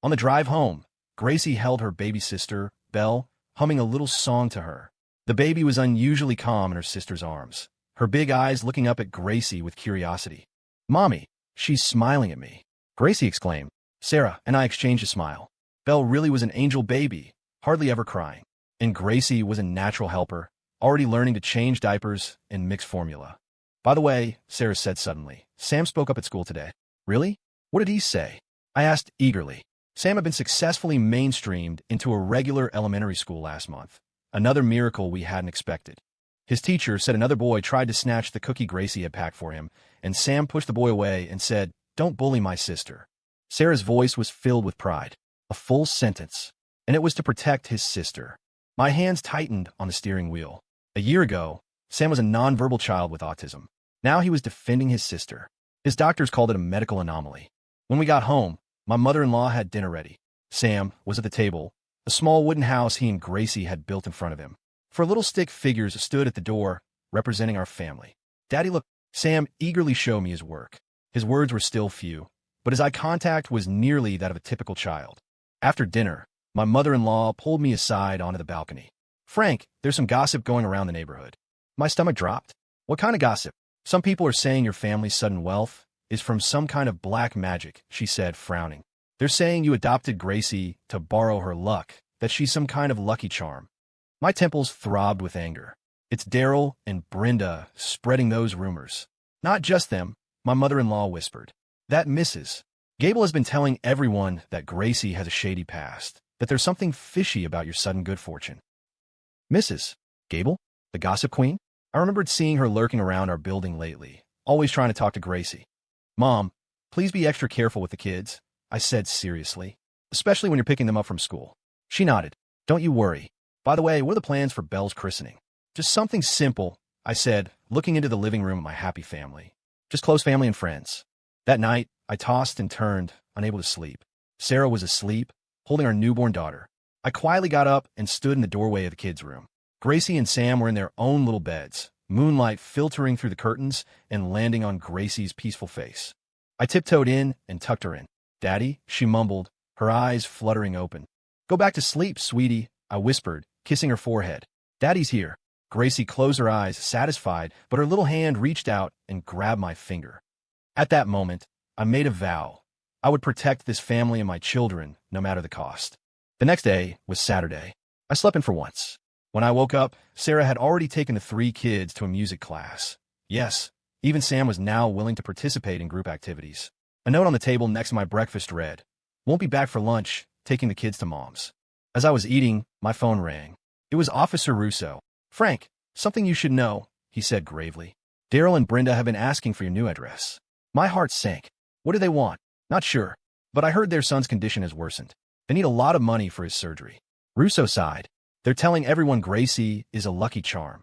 On the drive home, Gracie held her baby sister, Belle, humming a little song to her. The baby was unusually calm in her sister's arms, her big eyes looking up at Gracie with curiosity. Mommy, she's smiling at me. Gracie exclaimed. Sarah and I exchanged a smile. Belle really was an angel baby, hardly ever crying. And Gracie was a natural helper, already learning to change diapers and mix formula. By the way, Sarah said suddenly, Sam spoke up at school today. Really? What did he say? I asked eagerly. Sam had been successfully mainstreamed into a regular elementary school last month. Another miracle we hadn't expected. His teacher said another boy tried to snatch the cookie Gracie had packed for him, and Sam pushed the boy away and said, "Don't bully my sister." Sarah's voice was filled with pride. A full sentence. And it was to protect his sister. My hands tightened on the steering wheel. A year ago, Sam was a nonverbal child with autism. Now he was defending his sister. His doctors called it a medical anomaly. When we got home, my mother-in-law had dinner ready. Sam was at the table, a small wooden house he and Gracie had built in front of him. 4 little stick figures stood at the door, representing our family. "Daddy, look." Sam eagerly showed me his work. His words were still few, but his eye contact was nearly that of a typical child. After dinner, my mother-in-law pulled me aside onto the balcony. "Frank, there's some gossip going around the neighborhood." My stomach dropped. "What kind of gossip?" "Some people are saying your family's sudden wealth is from some kind of black magic," she said, frowning. "They're saying you adopted Gracie to borrow her luck, that she's some kind of lucky charm." My temples throbbed with anger. It's Daryl and Brenda spreading those rumors. "Not just them," my mother-in-law whispered. "That Mrs. Gable has been telling everyone that Gracie has a shady past, that there's something fishy about your sudden good fortune." "Mrs. Gable? The gossip queen?" I remembered seeing her lurking around our building lately, always trying to talk to Gracie. "Mom, please be extra careful with the kids," I said seriously, "especially when you're picking them up from school." She nodded. "Don't you worry. By the way, what are the plans for Belle's christening?" "Just something simple," I said, looking into the living room of my happy family. "Just close family and friends." That night, I tossed and turned, unable to sleep. Sarah was asleep, holding our newborn daughter. I quietly got up and stood in the doorway of the kids' room. Gracie and Sam were in their own little beds, moonlight filtering through the curtains and landing on Gracie's peaceful face. I tiptoed in and tucked her in. "Daddy," she mumbled, her eyes fluttering open. "Go back to sleep, sweetie," I whispered, kissing her forehead. "Daddy's here." Gracie closed her eyes, satisfied, but her little hand reached out and grabbed my finger. At that moment, I made a vow. I would protect this family and my children, no matter the cost. The next day was Saturday. I slept in for once. When I woke up, Sarah had already taken the 3 kids to a music class. Yes, even Sam was now willing to participate in group activities. A note on the table next to my breakfast read, "Won't be back for lunch, taking the kids to mom's." As I was eating, my phone rang. It was Officer Russo. "Frank, something you should know," he said gravely. "Daryl and Brenda have been asking for your new address." My heart sank. "What do they want?" "Not sure, but I heard their son's condition has worsened. They need a lot of money for his surgery." Russo sighed. "They're telling everyone Gracie is a lucky charm.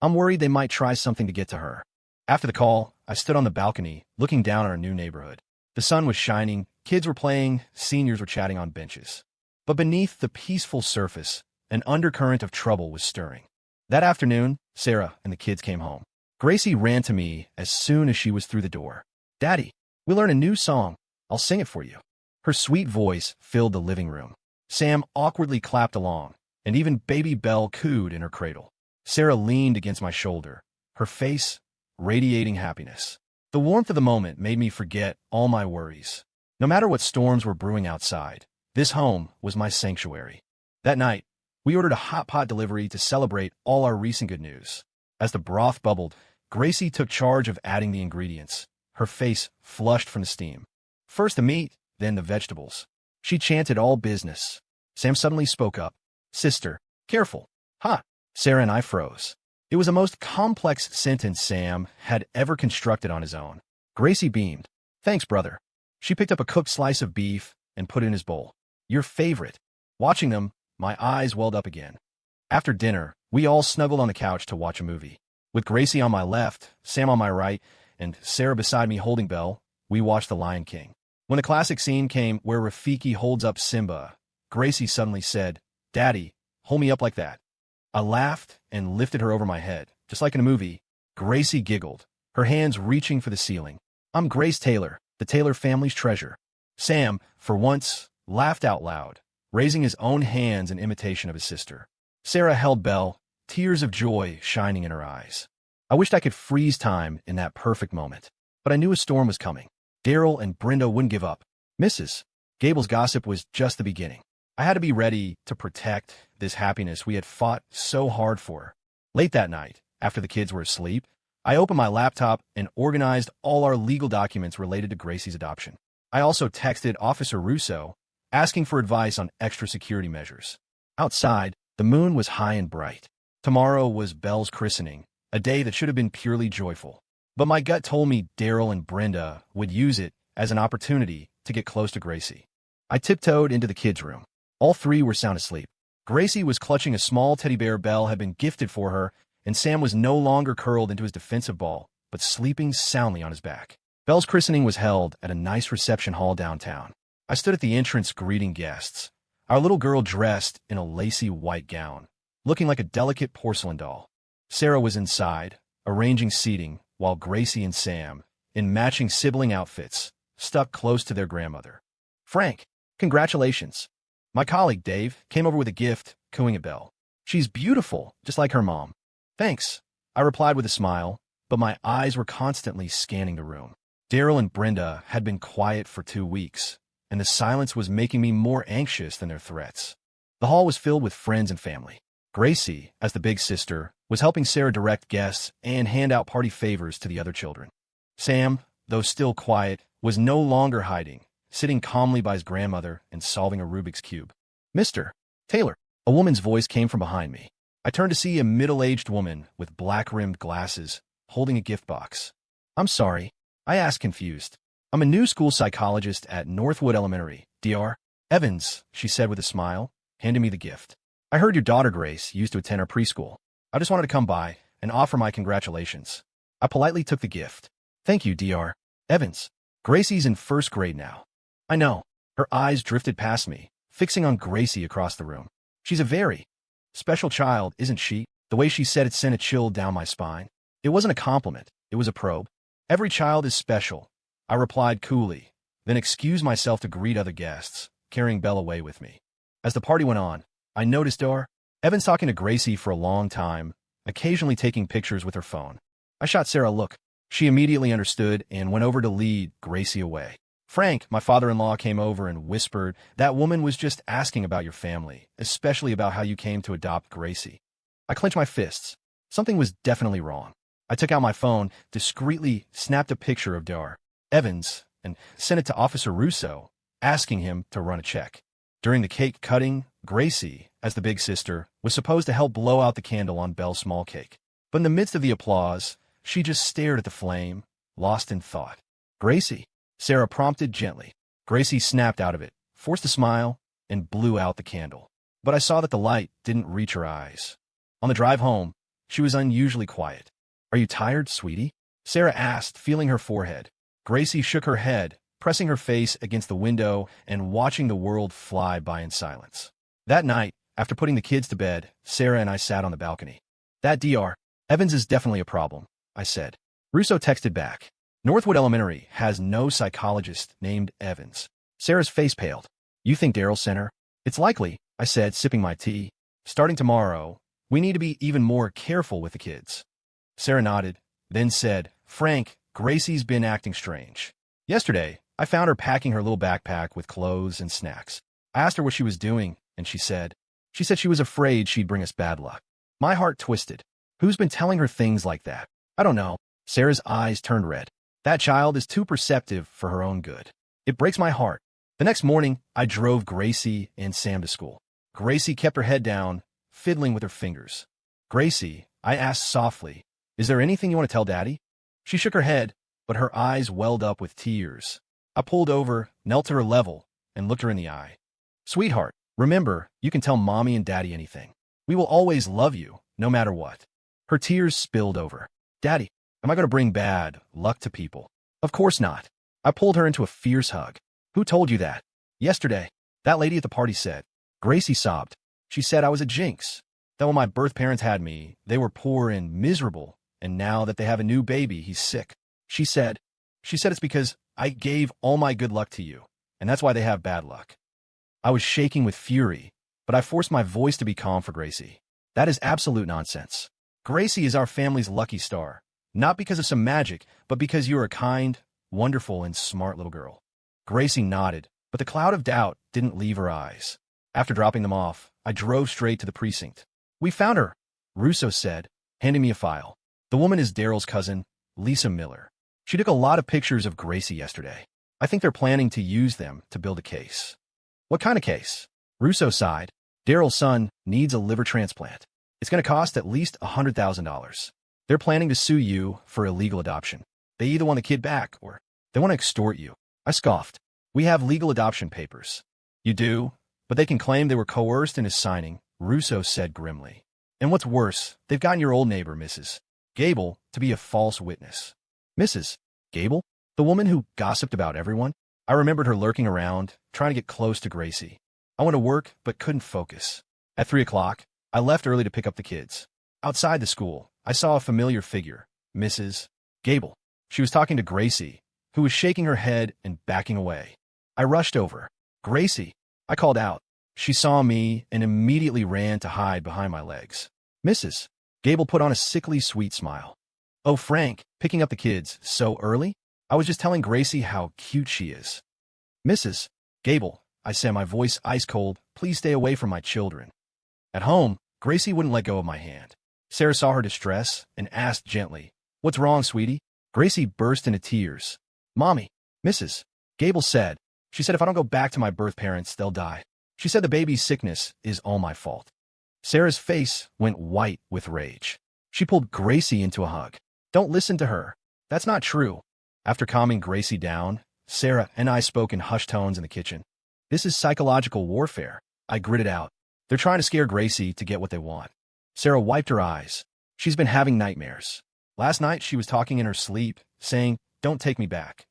I'm worried they might try something to get to her." After the call, I stood on the balcony, looking down on our new neighborhood. The sun was shining, kids were playing, seniors were chatting on benches. But beneath the peaceful surface, an undercurrent of trouble was stirring. That afternoon, Sarah and the kids came home. Gracie ran to me as soon as she was through the door. "Daddy, we learned a new song. I'll sing it for you." Her sweet voice filled the living room. Sam awkwardly clapped along, and even baby Belle cooed in her cradle. Sarah leaned against my shoulder, her face radiating happiness. The warmth of the moment made me forget all my worries. No matter what storms were brewing outside, this home was my sanctuary. That night, we ordered a hot pot delivery to celebrate all our recent good news. As the broth bubbled, Gracie took charge of adding the ingredients, her face flushed from the steam. First the meat, then the vegetables. She chanted all business. Sam suddenly spoke up. "Sister, careful." "Huh." Sarah and I froze. It was the most complex sentence Sam had ever constructed on his own. Gracie beamed. "Thanks, brother." She picked up a cooked slice of beef and put it in his bowl. "Your favorite." Watching them, my eyes welled up again. After dinner, we all snuggled on the couch to watch a movie. With Gracie on my left, Sam on my right, and Sarah beside me holding Belle, we watched The Lion King. When the classic scene came where Rafiki holds up Simba, Gracie suddenly said, "Daddy, hold me up like that." I laughed and lifted her over my head. Just like in a movie, Gracie giggled, her hands reaching for the ceiling. "I'm Grace Taylor, the Taylor family's treasure." Sam, for once, laughed out loud, raising his own hands in imitation of his sister. Sarah held Belle, tears of joy shining in her eyes. I wished I could freeze time in that perfect moment, but I knew a storm was coming. Daryl and Brenda wouldn't give up. Mrs. Gable's gossip was just the beginning. I had to be ready to protect this happiness we had fought so hard for. Late that night, after the kids were asleep, I opened my laptop and organized all our legal documents related to Gracie's adoption. I also texted Officer Russo, asking for advice on extra security measures. Outside, the moon was high and bright. Tomorrow was Belle's christening, a day that should have been purely joyful. But my gut told me Daryl and Brenda would use it as an opportunity to get close to Gracie. I tiptoed into the kids' room. All three were sound asleep. Gracie was clutching a small teddy bear Belle had been gifted for her, and Sam was no longer curled into his defensive ball, but sleeping soundly on his back. Belle's christening was held at a nice reception hall downtown. I stood at the entrance greeting guests, our little girl dressed in a lacy white gown, looking like a delicate porcelain doll. Sarah was inside, arranging seating, while Gracie and Sam, in matching sibling outfits, stuck close to their grandmother. "Frank, congratulations." My colleague, Dave, came over with a gift, cooing at Belle. "She's beautiful, just like her mom." "Thanks," I replied with a smile, but my eyes were constantly scanning the room. Daryl and Brenda had been quiet for 2 weeks, and the silence was making me more anxious than their threats. The hall was filled with friends and family. Gracie, as the big sister, was helping Sarah direct guests and hand out party favors to the other children. Sam, though still quiet, was no longer hiding, sitting calmly by his grandmother and solving a Rubik's Cube. "Mr. Taylor," a woman's voice came from behind me. I turned to see a middle-aged woman with black-rimmed glasses holding a gift box. "I'm sorry," I asked, confused. "I'm a new school psychologist at Northwood Elementary, Dr. Evans," she said with a smile, handing me the gift. "I heard your daughter Grace used to attend our preschool. I just wanted to come by and offer my congratulations." I politely took the gift. "Thank you, Dr. Evans. Gracie's in 1st grade now." "I know." Her eyes drifted past me, fixing on Gracie across the room. "She's a very special child, isn't she?" The way she said it sent a chill down my spine. It wasn't a compliment, it was a probe. "Every child is special," I replied coolly, then excused myself to greet other guests, carrying Belle away with me. As the party went on, I noticed Dr. Evans talking to Gracie for a long time, occasionally taking pictures with her phone. I shot Sarah a look. She immediately understood and went over to lead Gracie away. "Frank," my father-in-law, came over and whispered, "that woman was just asking about your family, especially about how you came to adopt Gracie." I clenched my fists. Something was definitely wrong. I took out my phone, discreetly snapped a picture of Dr. Evans, and sent it to Officer Russo, asking him to run a check. During the cake cutting, Gracie, as the big sister, was supposed to help blow out the candle on Belle's small cake. But in the midst of the applause, she just stared at the flame, lost in thought. "Gracie," Sarah prompted gently. Gracie snapped out of it, forced a smile, and blew out the candle. But I saw that the light didn't reach her eyes. On the drive home, she was unusually quiet. "Are you tired, sweetie?" Sarah asked, feeling her forehead. Gracie shook her head, pressing her face against the window and watching the world fly by in silence. That night, after putting the kids to bed, Sarah and I sat on the balcony. "That Dr. Evans is definitely a problem," I said. Russo texted back. "Northwood Elementary has no psychologist named Evans." Sarah's face paled. "You think Daryl sent her?" "It's likely," I said, sipping my tea. "Starting tomorrow, we need to be even more careful with the kids." Sarah nodded, then said, "Frank, Gracie's been acting strange. Yesterday, I found her packing her little backpack with clothes and snacks. I asked her what she was doing, and she said she was afraid she'd bring us bad luck." My heart twisted. Who's been telling her things like that? "I don't know." Sarah's eyes turned red. "That child is too perceptive for her own good. It breaks my heart." The next morning, I drove Gracie and Sam to school. Gracie kept her head down, fiddling with her fingers. "Gracie," I asked softly, "is there anything you want to tell Daddy?" She shook her head, but her eyes welled up with tears. I pulled over, knelt to her level, and looked her in the eye. "Sweetheart, remember, you can tell Mommy and Daddy anything. We will always love you, no matter what." Her tears spilled over. "Daddy, am I going to bring bad luck to people?" "Of course not." I pulled her into a fierce hug. "Who told you that?" "Yesterday. That lady at the party said." Gracie sobbed. "She said I was a jinx. That when my birth parents had me, they were poor and miserable, and now that they have a new baby, he's sick. She said it's because I gave all my good luck to you, and that's why they have bad luck." I was shaking with fury, but I forced my voice to be calm for Gracie. "That is absolute nonsense. Gracie is our family's lucky star, not because of some magic, but because you are a kind, wonderful, and smart little girl." Gracie nodded, but the cloud of doubt didn't leave her eyes. After dropping them off, I drove straight to the precinct. "We found her," Russo said, handing me a file. "The woman is Daryl's cousin, Lisa Miller. She took a lot of pictures of Gracie yesterday. I think they're planning to use them to build a case." "What kind of case?" Russo sighed. "Daryl's son needs a liver transplant." It's going to cost at least $100,000. They're planning to sue you for illegal adoption. They either want the kid back or they want to extort you. I scoffed. We have legal adoption papers. You do? But they can claim they were coerced into signing, Russo said grimly. And what's worse, they've gotten your old neighbor, Mrs. Gable, to be a false witness. Mrs. Gable? The woman who gossiped about everyone? I remembered her lurking around, trying to get close to Gracie. I went to work, but couldn't focus. At 3 o'clock, I left early to pick up the kids. Outside the school, I saw a familiar figure, Mrs. Gable. She was talking to Gracie, who was shaking her head and backing away. I rushed over. Gracie, I called out. She saw me and immediately ran to hide behind my legs. Mrs. Gable put on a sickly sweet smile. Oh, Frank, picking up the kids so early? I was just telling Gracie how cute she is. Mrs. Gable, I said, my voice ice cold, please stay away from my children. At home, Gracie wouldn't let go of my hand. Sarah saw her distress and asked gently, What's wrong, sweetie? Gracie burst into tears. Mommy, Mrs. Gable said. She said if I don't go back to my birth parents, they'll die. She said the baby's sickness is all my fault. Sarah's face went white with rage. She pulled Gracie into a hug. Don't listen to her. That's not true. After calming Gracie down, Sarah and I spoke in hushed tones in the kitchen. This is psychological warfare. I gritted out. They're trying to scare Gracie to get what they want. Sarah wiped her eyes. She's been having nightmares. Last night she was talking in her sleep, saying, Don't take me back.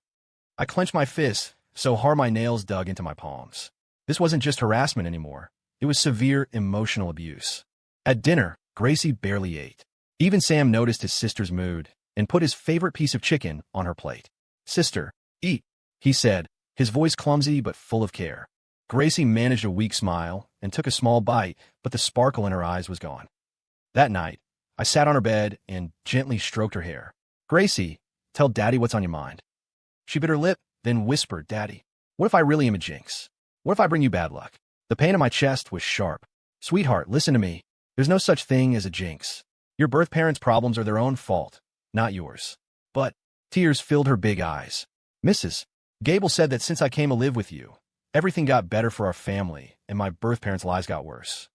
I clenched my fists so hard my nails dug into my palms. This wasn't just harassment anymore. It was severe emotional abuse. At dinner, Gracie barely ate. Even Sam noticed his sister's mood and put his favorite piece of chicken on her plate. Sister, eat, he said, his voice clumsy but full of care. Gracie managed a weak smile and took a small bite, but the sparkle in her eyes was gone. That night, I sat on her bed and gently stroked her hair. Gracie, tell Daddy what's on your mind. She bit her lip, then whispered, Daddy, what if I really am a jinx? What if I bring you bad luck? The pain in my chest was sharp. Sweetheart, listen to me. There's no such thing as a jinx. Your birth parents' problems are their own fault, not yours. But tears filled her big eyes. Mrs. Gable said that since I came to live with you, everything got better for our family, and my birth parents' lives got worse.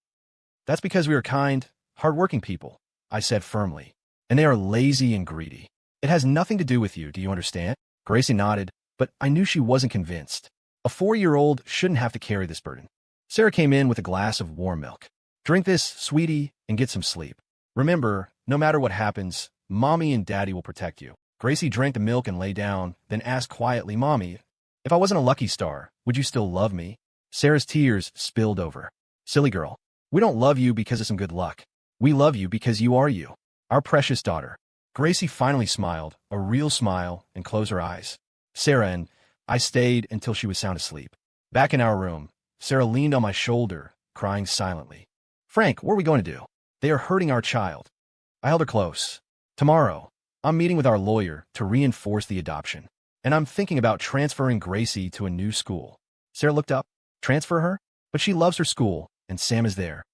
That's because we are kind, hardworking people, I said firmly, and they are lazy and greedy. It has nothing to do with you, do you understand? Gracie nodded, but I knew she wasn't convinced. A 4-year-old shouldn't have to carry this burden. Sarah came in with a glass of warm milk. Drink this, sweetie, and get some sleep. Remember, no matter what happens, Mommy and Daddy will protect you. Gracie drank the milk and lay down, then asked quietly, Mommy, if I wasn't a lucky star, would you still love me? Sarah's tears spilled over. Silly girl, we don't love you because of some good luck. We love you because you are you, our precious daughter. Gracie finally smiled, a real smile, and closed her eyes. Sarah and I stayed until she was sound asleep. Back in our room, Sarah leaned on my shoulder, crying silently. Frank, what are we going to do? They are hurting our child. I held her close. Tomorrow, I'm meeting with our lawyer to reinforce the adoption, and I'm thinking about transferring Gracie to a new school. Sarah looked up. Transfer her? But she loves her school, and Sam is there.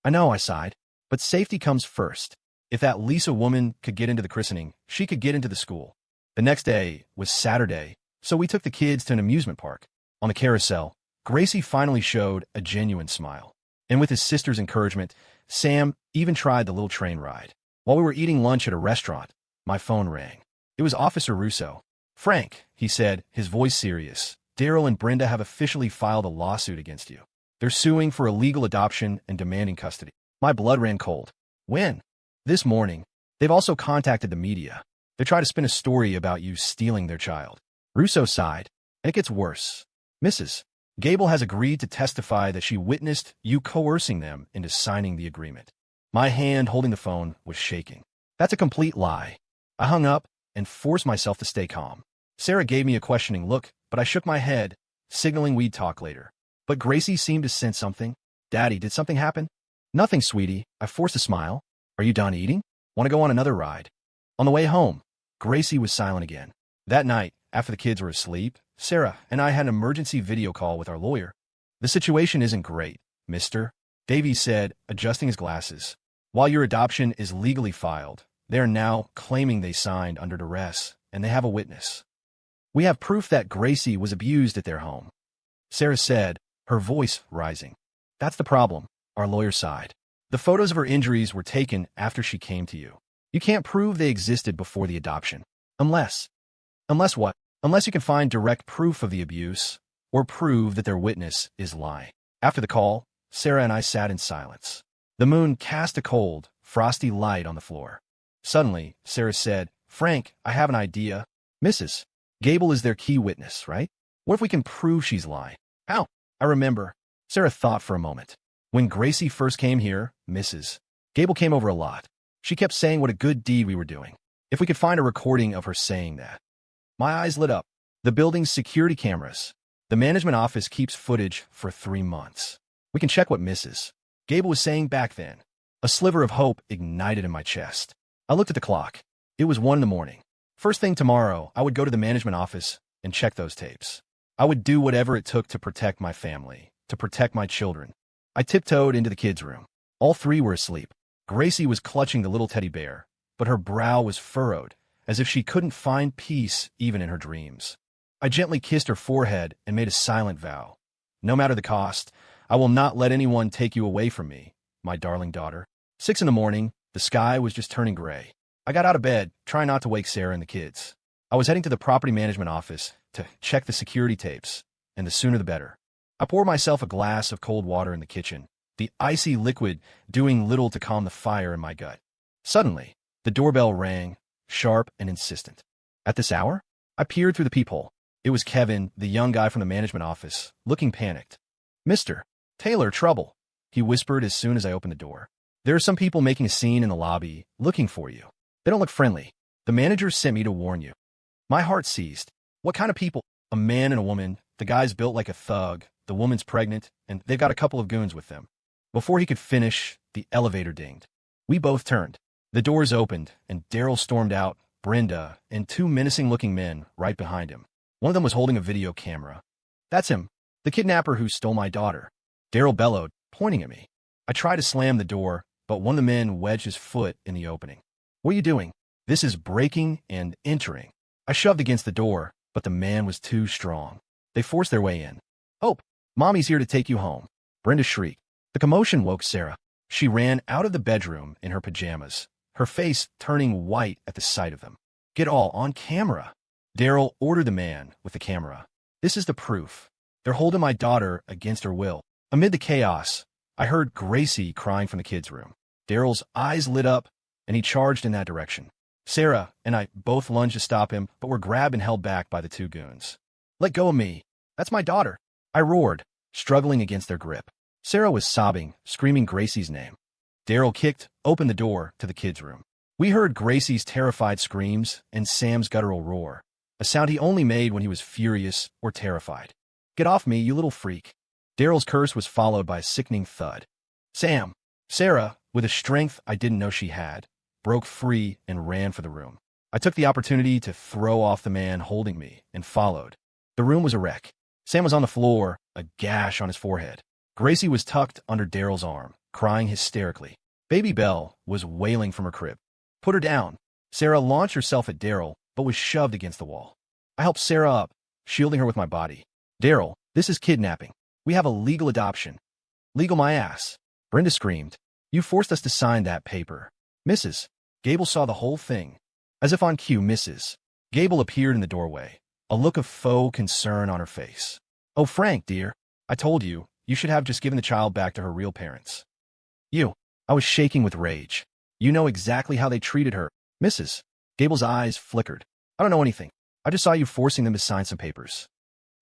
I know, I sighed, but safety comes first. If that Lisa woman could get into the christening, she could get into the school. The next day was Saturday, so we took the kids to an amusement park. On the carousel, Gracie finally showed a genuine smile. And with his sister's encouragement, Sam even tried the little train ride. While we were eating lunch at a restaurant, my phone rang. It was Officer Russo. Frank, he said, his voice serious, Daryl and Brenda have officially filed a lawsuit against you. They're suing for illegal adoption and demanding custody. My blood ran cold. When? This morning. They've also contacted the media. They try to spin a story about you stealing their child. Russo sighed, and it gets worse. Mrs. Gable has agreed to testify that she witnessed you coercing them into signing the agreement. My hand holding the phone was shaking. That's a complete lie. I hung up and forced myself to stay calm. Sarah gave me a questioning look, but I shook my head, signaling we'd talk later. But Gracie seemed to sense something. Daddy, did something happen? Nothing, sweetie. I forced a smile. Are you done eating? Want to go on another ride? On the way home, Gracie was silent again. That night, after the kids were asleep, Sarah and I had an emergency video call with our lawyer. The situation isn't great, mister, Davies said, adjusting his glasses. While your adoption is legally filed, they are now claiming they signed under duress, and they have a witness. We have proof that Gracie was abused at their home. Sarah said, her voice rising. That's the problem, our lawyer sighed. The photos of her injuries were taken after she came to you. You can't prove they existed before the adoption. Unless what? Unless you can find direct proof of the abuse, or prove that their witness is lying. After the call, Sarah and I sat in silence. The moon cast a cold, frosty light on the floor. Suddenly, Sarah said, "Frank, I have an idea. Mrs. Gable is their key witness, right? What if we can prove she's lying?" "How?" "I remember." Sarah thought for a moment. "When Gracie first came here, Mrs. Gable came over a lot. She kept saying what a good deed we were doing. If we could find a recording of her saying that." My eyes lit up. The building's security cameras. The management office keeps footage for 3 months. We can check what Mrs. Gable was saying back then. A sliver of hope ignited in my chest. I looked at the clock. It was 1 in the morning. First thing tomorrow, I would go to the management office and check those tapes. I would do whatever it took to protect my family, to protect my children. I tiptoed into the kids' room. All 3 were asleep. Gracie was clutching the little teddy bear, but her brow was furrowed, as if she couldn't find peace even in her dreams. I gently kissed her forehead and made a silent vow. "No matter the cost, I will not let anyone take you away from me, my darling daughter." 6 in the morning, the sky was just turning gray. I got out of bed, trying not to wake Sarah and the kids. I was heading to the property management office to check the security tapes, and the sooner the better. I poured myself a glass of cold water in the kitchen, the icy liquid doing little to calm the fire in my gut. Suddenly, the doorbell rang, sharp and insistent. At this hour? I peered through the peephole. It was Kevin, the young guy from the management office, looking panicked. "Mr. Taylor, trouble," he whispered as soon as I opened the door. "There are some people making a scene in the lobby, looking for you. They don't look friendly. The manager sent me to warn you." My heart seized. What kind of people? A man and a woman. The guy's built like a thug, the woman's pregnant, and they've got a couple of goons with them. Before he could finish, the elevator dinged. We both turned. The doors opened, and Daryl stormed out, Brenda, and 2 menacing-looking men right behind him. One of them was holding a video camera. "That's him, the kidnapper who stole my daughter," Daryl bellowed, pointing at me. I tried to slam the door, but one of the men wedged his foot in the opening. "What are you doing?" "This is breaking and entering." I shoved against the door, but the man was too strong. They forced their way in. "Hope, Mommy's here to take you home," Brenda shrieked. The commotion woke Sarah. She ran out of the bedroom in her pajamas, her face turning white at the sight of them. "Get all on camera," Daryl ordered the man with the camera. "This is the proof. They're holding my daughter against her will." Amid the chaos, I heard Gracie crying from the kids' room. Daryl's eyes lit up, and he charged in that direction. Sarah and I both lunged to stop him, but were grabbed and held back by the 2 goons. "Let go of me. That's my daughter," I roared, struggling against their grip. Sarah was sobbing, screaming Gracie's name. Daryl kicked open the door to the kids' room. We heard Gracie's terrified screams and Sam's guttural roar, a sound he only made when he was furious or terrified. "Get off me, you little freak." Daryl's curse was followed by a sickening thud. Sam, Sarah, with a strength I didn't know she had, broke free and ran for the room. I took the opportunity to throw off the man holding me and followed. The room was a wreck. Sam was on the floor, a gash on his forehead. Gracie was tucked under Daryl's arm, crying hysterically. Baby Belle was wailing from her crib. "Put her down." Sarah launched herself at Daryl, but was shoved against the wall. I helped Sarah up, shielding her with my body. "Daryl, this is kidnapping. We have a legal adoption." "Legal my ass," Brenda screamed. "You forced us to sign that paper." Mrs. Gable saw the whole thing. As if on cue, Mrs. Gable appeared in the doorway, a look of faux concern on her face. "Oh, Frank, dear, I told you, you should have just given the child back to her real parents." "You." I was shaking with rage. "You know exactly how they treated her." Mrs. Gable's eyes flickered. "I don't know anything. I just saw you forcing them to sign some papers."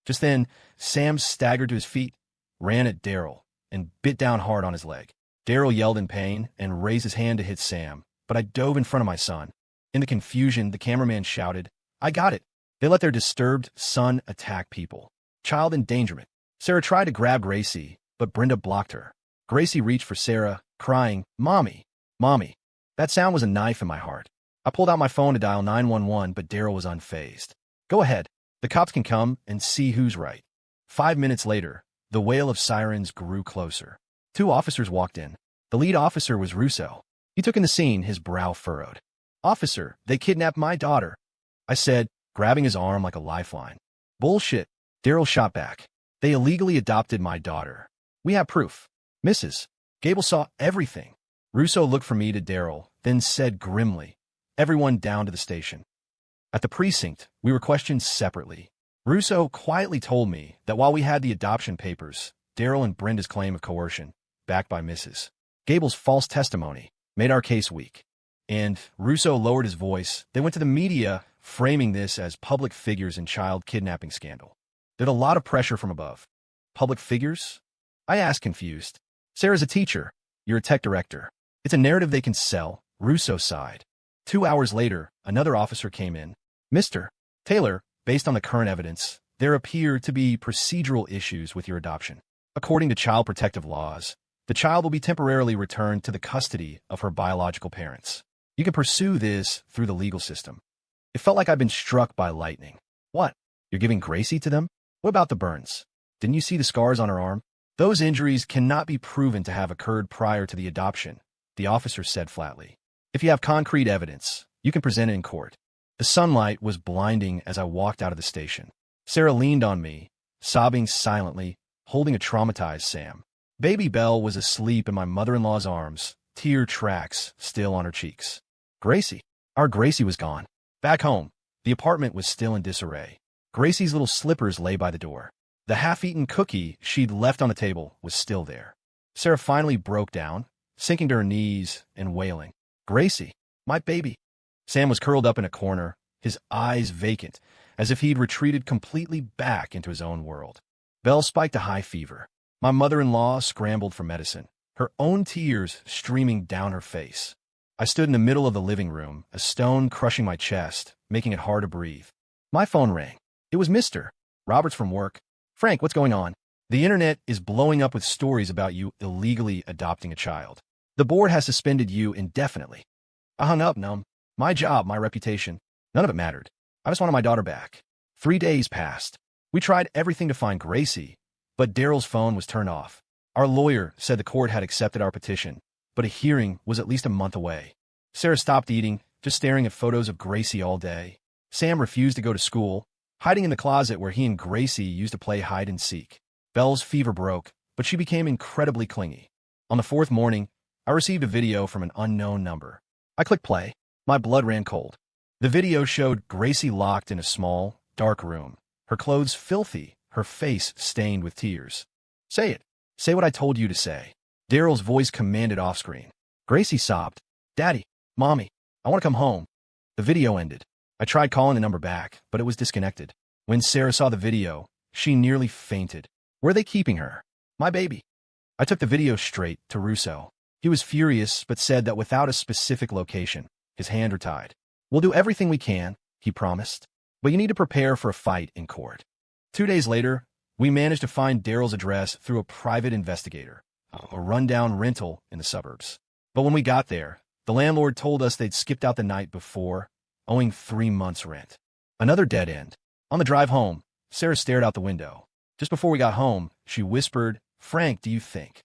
Just then, Sam staggered to his feet, ran at Daryl, and bit down hard on his leg. Daryl yelled in pain and raised his hand to hit Sam, but I dove in front of my son. In the confusion, the cameraman shouted, "I got it. They let their disturbed son attack people. Child endangerment." Sarah tried to grab Gracie, but Brenda blocked her. Gracie reached for Sarah, crying, "Mommy, Mommy." That sound was a knife in my heart. I pulled out my phone to dial 911, but Daryl was unfazed. "Go ahead. The cops can come and see who's right." 5 minutes later, the wail of sirens grew closer. 2 officers walked in. The lead officer was Russo. He took in the scene, his brow furrowed. "Officer, they kidnapped my daughter," I said, grabbing his arm like a lifeline. "Bullshit," Daryl shot back. "They illegally adopted my daughter. We have proof." Mrs. Gable saw everything. Russo looked from me to Daryl, then said grimly, "Everyone down to the station." At the precinct, we were questioned separately. Russo quietly told me that while we had the adoption papers, Daryl and Brenda's claim of coercion, backed by Mrs. Gable's false testimony, made our case weak. And Russo lowered his voice. They went to the media, framing this as public figures in child kidnapping scandal. There's a lot of pressure from above. Public figures? I asked, confused. Sarah's a teacher. You're a tech director. It's a narrative they can sell. Russo sighed. 2 hours later, another officer came in. Mr. Taylor, based on the current evidence, there appear to be procedural issues with your adoption. According to child protective laws, the child will be temporarily returned to the custody of her biological parents. You can pursue this through the legal system. It felt like I'd been struck by lightning. What? You're giving Gracie to them? What about the burns? Didn't you see the scars on her arm? Those injuries cannot be proven to have occurred prior to the adoption, the officer said flatly. If you have concrete evidence, you can present it in court. The sunlight was blinding as I walked out of the station. Sarah leaned on me, sobbing silently, holding a traumatized Sam. Baby Belle was asleep in my mother-in-law's arms, tear tracks still on her cheeks. Gracie. Our Gracie was gone. Back home, the apartment was still in disarray. Gracie's little slippers lay by the door. The half-eaten cookie she'd left on the table was still there. Sarah finally broke down, sinking to her knees and wailing. Gracie, my baby. Sam was curled up in a corner, his eyes vacant, as if he'd retreated completely back into his own world. Belle spiked a high fever. My mother-in-law scrambled for medicine, her own tears streaming down her face. I stood in the middle of the living room, a stone crushing my chest, making it hard to breathe. My phone rang. It was Mr. Roberts from work. Frank, what's going on? The internet is blowing up with stories about you illegally adopting a child. The board has suspended you indefinitely. I hung up, numb. My job, my reputation, none of it mattered. I just wanted my daughter back. 3 days passed. We tried everything to find Gracie, but Daryl's phone was turned off. Our lawyer said the court had accepted our petition, but a hearing was at least a month away. Sarah stopped eating, just staring at photos of Gracie all day. Sam refused to go to school, hiding in the closet where he and Gracie used to play hide and seek. Belle's fever broke, but she became incredibly clingy. On the 4th morning, I received a video from an unknown number. I clicked play. My blood ran cold. The video showed Gracie locked in a small, dark room, her clothes filthy, her face stained with tears. Say it. Say what I told you to say. Daryl's voice commanded off-screen. Gracie sobbed. Daddy, Mommy, I want to come home. The video ended. I tried calling the number back, but it was disconnected. When Sarah saw the video, she nearly fainted. Where are they keeping her? My baby. I took the video straight to Russo. He was furious, but said that without a specific location, his hands were tied. We'll do everything we can, he promised, but you need to prepare for a fight in court. 2 days later, we managed to find Daryl's address through a private investigator, a rundown rental in the suburbs. But when we got there, the landlord told us they'd skipped out the night before, owing 3 months' rent. Another dead end. On the drive home, Sarah stared out the window. Just before we got home, she whispered, Frank, do you think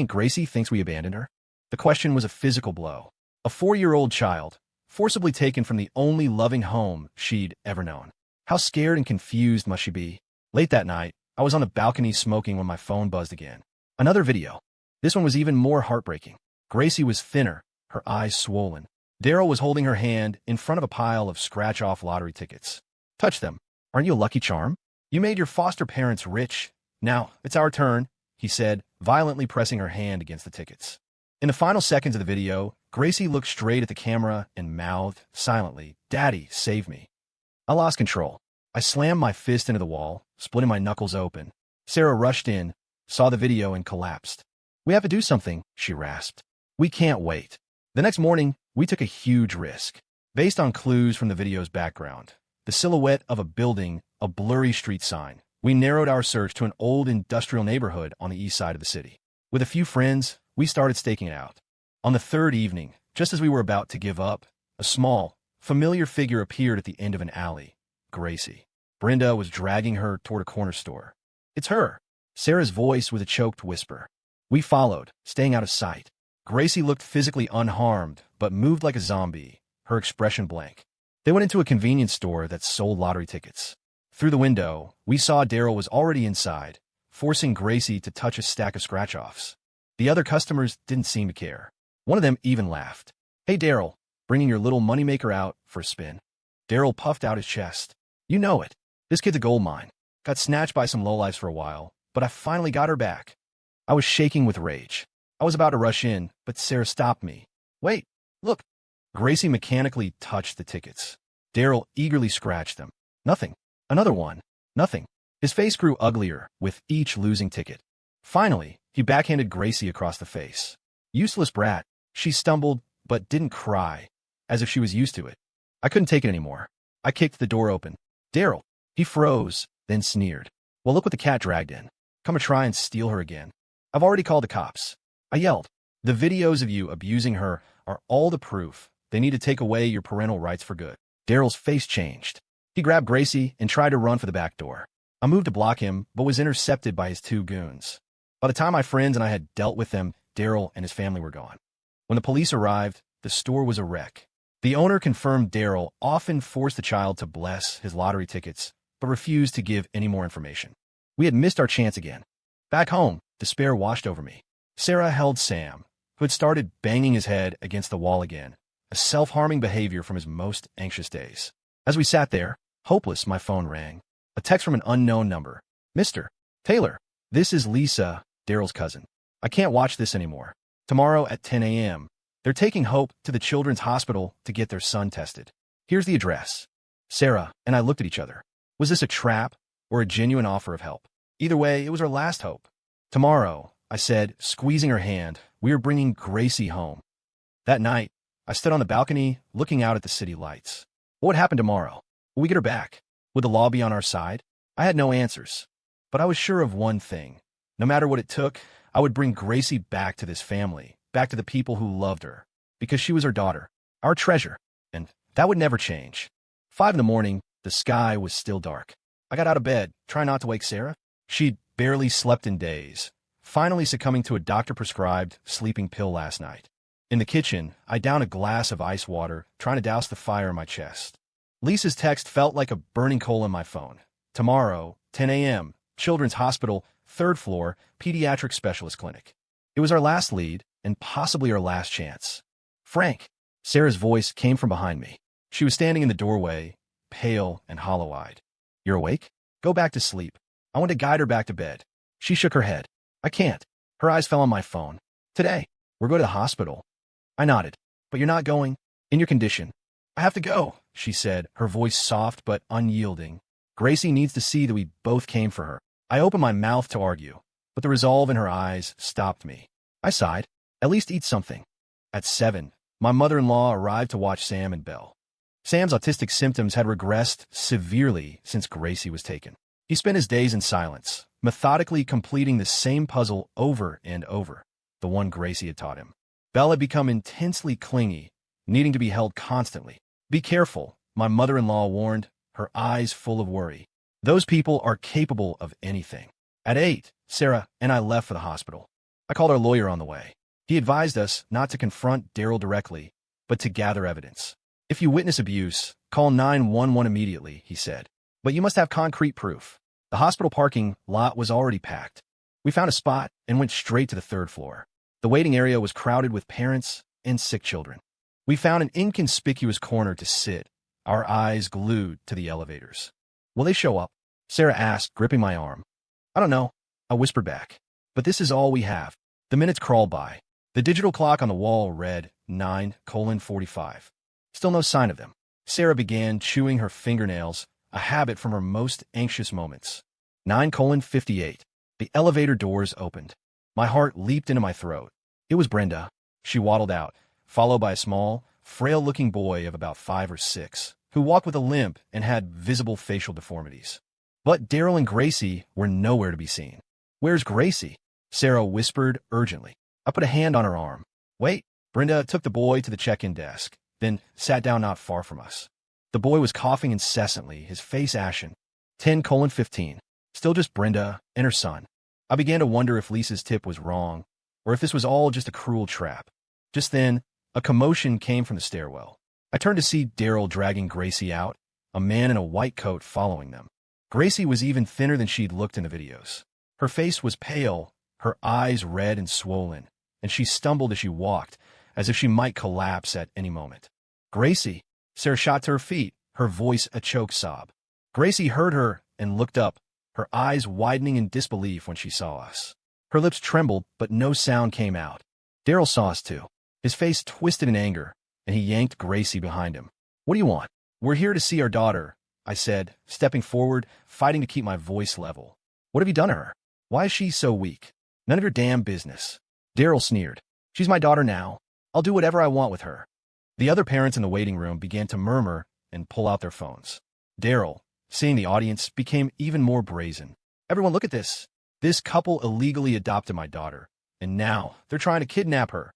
Gracie thinks we abandoned her? The question was a physical blow. A 4-year-old child, forcibly taken from the only loving home she'd ever known. How scared and confused must she be? Late that night, I was on the balcony smoking when my phone buzzed again. Another video. This one was even more heartbreaking. Gracie was thinner, her eyes swollen. Daryl was holding her hand in front of a pile of scratch-off lottery tickets. Touch them. Aren't you a lucky charm? You made your foster parents rich. Now, it's our turn, he said, violently pressing her hand against the tickets. In the final seconds of the video, Gracie looked straight at the camera and mouthed, silently, Daddy, save me. I lost control. I slammed my fist into the wall, splitting my knuckles open. Sarah rushed in, saw the video, and collapsed. We have to do something, she rasped. We can't wait. The next morning, we took a huge risk. Based on clues from the video's background, the silhouette of a building, a blurry street sign, we narrowed our search to an old industrial neighborhood on the east side of the city. With a few friends, we started staking it out. On the 3rd evening, just as we were about to give up, a small, familiar figure appeared at the end of an alley. Gracie. Brenda was dragging her toward a corner store. It's her. Sarah's voice was a choked whisper. We followed, staying out of sight. Gracie looked physically unharmed, but moved like a zombie, her expression blank. They went into a convenience store that sold lottery tickets. Through the window, we saw Daryl was already inside, forcing Gracie to touch a stack of scratch-offs. The other customers didn't seem to care. One of them even laughed. "Hey, Daryl, bringing your little moneymaker out for a spin." Daryl puffed out his chest. "You know it. This kid's a gold mine. Got snatched by some lowlifes for a while, but I finally got her back." I was shaking with rage. I was about to rush in, but Sarah stopped me. "Wait, look." Gracie mechanically touched the tickets. Daryl eagerly scratched them. "Nothing. Another one. Nothing." His face grew uglier with each losing ticket. Finally, he backhanded Gracie across the face. "Useless brat." She stumbled, but didn't cry, as if she was used to it. I couldn't take it anymore. I kicked the door open. "Daryl." He froze, then sneered. "Well, look what the cat dragged in. Come and try and steal her again." "I've already called the cops." I yelled. "The videos of you abusing her are all the proof. They need to take away your parental rights for good." Daryl's face changed. He grabbed Gracie and tried to run for the back door. I moved to block him, but was intercepted by his two goons. By the time my friends and I had dealt with them, Daryl and his family were gone. When the police arrived, the store was a wreck. The owner confirmed Daryl often forced the child to bless his lottery tickets, but refused to give any more information. We had missed our chance again. Back home, despair washed over me. Sarah held Sam, who had started banging his head against the wall again, a self-harming behavior from his most anxious days. As we sat there, hopeless, my phone rang. A text from an unknown number. "Mr. Taylor, this is Lisa, Daryl's cousin. I can't watch this anymore. Tomorrow at 10 a.m., they're taking Hope to the Children's Hospital to get their son tested. Here's the address." Sarah and I looked at each other. Was this a trap or a genuine offer of help? Either way, it was our last hope. "Tomorrow," I said, squeezing her hand, "we are bringing Gracie home." That night, I stood on the balcony looking out at the city lights. What would happen tomorrow? Would we get her back? Would the law be on our side? I had no answers. But I was sure of one thing. No matter what it took, I would bring Gracie back to this family, back to the people who loved her, because she was our daughter, our treasure, and that would never change. 5 in the morning, the sky was still dark. I got out of bed, trying not to wake Sarah. She'd barely slept in days, finally succumbing to a doctor-prescribed sleeping pill last night. In the kitchen, I downed a glass of ice water, trying to douse the fire in my chest. Lisa's text felt like a burning coal in my phone. "Tomorrow, 10 a.m., Children's Hospital, 3rd floor, Pediatric Specialist Clinic." It was our last lead, and possibly our last chance. "Frank." Sarah's voice came from behind me. She was standing in the doorway, pale and hollow-eyed. "You're awake? Go back to sleep." I wanted to guide her back to bed. She shook her head. "I can't." Her eyes fell on my phone. "Today, we're going to the hospital." I nodded. "But you're not going? In your condition?" "I have to go," she said, her voice soft but unyielding. "Gracie needs to see that we both came for her." I opened my mouth to argue, but the resolve in her eyes stopped me. I sighed. "At least eat something." At 7, my mother-in-law arrived to watch Sam and Belle. Sam's autistic symptoms had regressed severely since Gracie was taken. He spent his days in silence, methodically completing the same puzzle over and over, the one Gracie had taught him. Belle had become intensely clingy, needing to be held constantly. "Be careful," my mother-in-law warned, her eyes full of worry. "Those people are capable of anything." At 8, Sarah and I left for the hospital. I called our lawyer on the way. He advised us not to confront Daryl directly, but to gather evidence. "If you witness abuse, call 911 immediately," he said. "But you must have concrete proof." The hospital parking lot was already packed. We found a spot and went straight to the 3rd floor. The waiting area was crowded with parents and sick children. We found an inconspicuous corner to sit, our eyes glued to the elevators. "Will they show up?" Sarah asked, gripping my arm. "I don't know," I whispered back. "But this is all we have." The minutes crawled by. The digital clock on the wall read 9:45. Still no sign of them. Sarah began chewing her fingernails, a habit from her most anxious moments. 9:58. The elevator doors opened. My heart leaped into my throat. It was Brenda. She waddled out, followed by a small, frail-looking boy of about 5 or 6, who walked with a limp and had visible facial deformities. But Daryl and Gracie were nowhere to be seen. "Where's Gracie?" Sarah whispered urgently. I put a hand on her arm. "Wait." Brenda took the boy to the check-in desk, then sat down not far from us. The boy was coughing incessantly, his face ashen. 10:15. Still just Brenda and her son. I began to wonder if Lisa's tip was wrong, or if this was all just a cruel trap. Just then, a commotion came from the stairwell. I turned to see Daryl dragging Gracie out, a man in a white coat following them. Gracie was even thinner than she'd looked in the videos. Her face was pale, her eyes red and swollen, and she stumbled as she walked, as if she might collapse at any moment. Gracie! Sarah shot to her feet, her voice a choked sob. Gracie heard her and looked up, her eyes widening in disbelief when she saw us. Her lips trembled, but no sound came out. Daryl saw us too. His face twisted in anger, and he yanked Gracie behind him. What do you want? We're here to see our daughter, I said, stepping forward, fighting to keep my voice level. What have you done to her? Why is she so weak? None of your damn business. Daryl sneered. She's my daughter now. I'll do whatever I want with her. The other parents in the waiting room began to murmur and pull out their phones. Daryl, seeing the audience, became even more brazen. Everyone look at this. This couple illegally adopted my daughter, and now they're trying to kidnap her.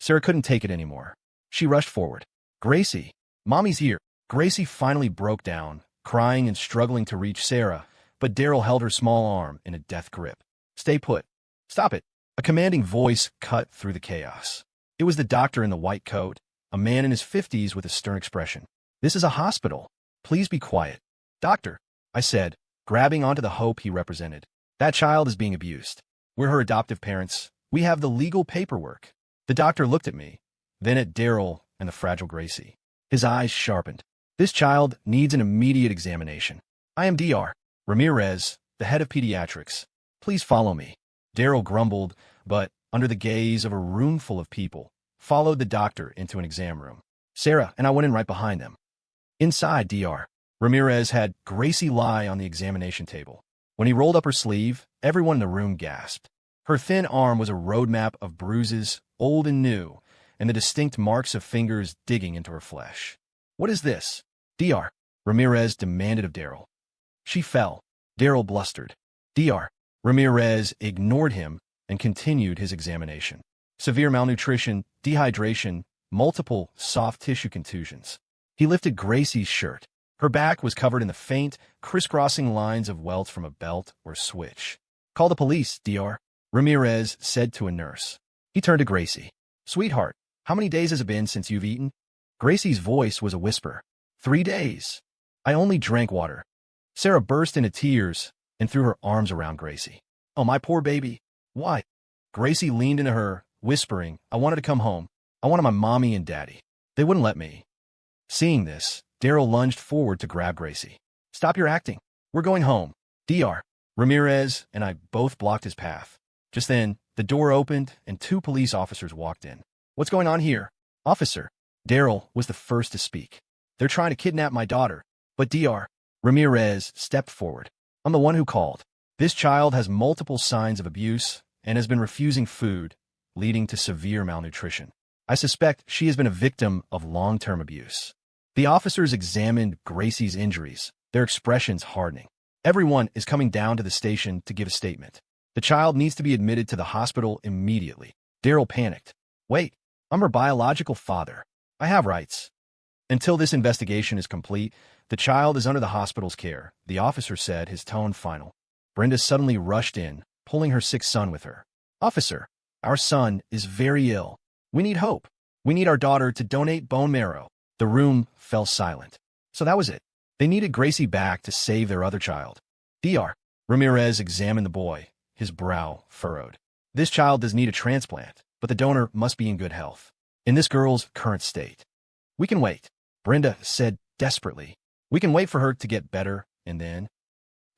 Sarah couldn't take it anymore. She rushed forward. Gracie, Mommy's here. Gracie finally broke down, crying and struggling to reach Sarah, but Daryl held her small arm in a death grip. Stay put. Stop it. A commanding voice cut through the chaos. It was the doctor in the white coat, a man in his 50s with a stern expression. This is a hospital. Please be quiet. Doctor, I said, grabbing onto the hope he represented. That child is being abused. We're her adoptive parents. We have the legal paperwork. The doctor looked at me, then at Daryl and the fragile Gracie. His eyes sharpened. This child needs an immediate examination. I am Dr. Ramirez, the head of pediatrics. Please follow me. Daryl grumbled, but, under the gaze of a room full of people, followed the doctor into an exam room. Sarah and I went in right behind them. Inside, Dr. Ramirez had Gracie lie on the examination table. When he rolled up her sleeve, everyone in the room gasped. Her thin arm was a roadmap of bruises, old and new, and the distinct marks of fingers digging into her flesh. What is this? Dr. Ramirez demanded of Daryl. She fell. Daryl blustered. Dr. Ramirez ignored him and continued his examination. Severe malnutrition, dehydration, multiple soft tissue contusions. He lifted Gracie's shirt. Her back was covered in the faint, crisscrossing lines of welts from a belt or switch. Call the police, Dr. Ramirez said to a nurse. He turned to Gracie. Sweetheart, how many days has it been since you've eaten? Gracie's voice was a whisper. 3 days. I only drank water. Sarah burst into tears and threw her arms around Gracie. Oh, my poor baby. Why? Gracie leaned into her, whispering, I wanted to come home. I wanted my mommy and daddy. They wouldn't let me. Seeing this, Daryl lunged forward to grab Gracie. Stop your acting. We're going home. Dr. Ramirez and I both blocked his path. Just then, the door opened and 2 police officers walked in. What's going on here? Officer. Daryl was the first to speak. They're trying to kidnap my daughter. But Dr. Ramirez stepped forward. I'm the one who called. This child has multiple signs of abuse and has been refusing food, leading to severe malnutrition. I suspect she has been a victim of long-term abuse. The officers examined Gracie's injuries, their expressions hardening. Everyone is coming down to the station to give a statement. The child needs to be admitted to the hospital immediately. Daryl panicked. Wait, I'm her biological father. I have rights. Until this investigation is complete, the child is under the hospital's care, the officer said, his tone final. Brenda suddenly rushed in, pulling her sick son with her. Officer, our son is very ill. We need hope. We need our daughter to donate bone marrow. The room fell silent. So that was it. They needed Gracie back to save their other child. Dr. Ramirez examined the boy, his brow furrowed. This child does need a transplant, but the donor must be in good health. In this girl's current state. We can wait, Brenda said desperately. We can wait for her to get better, and then...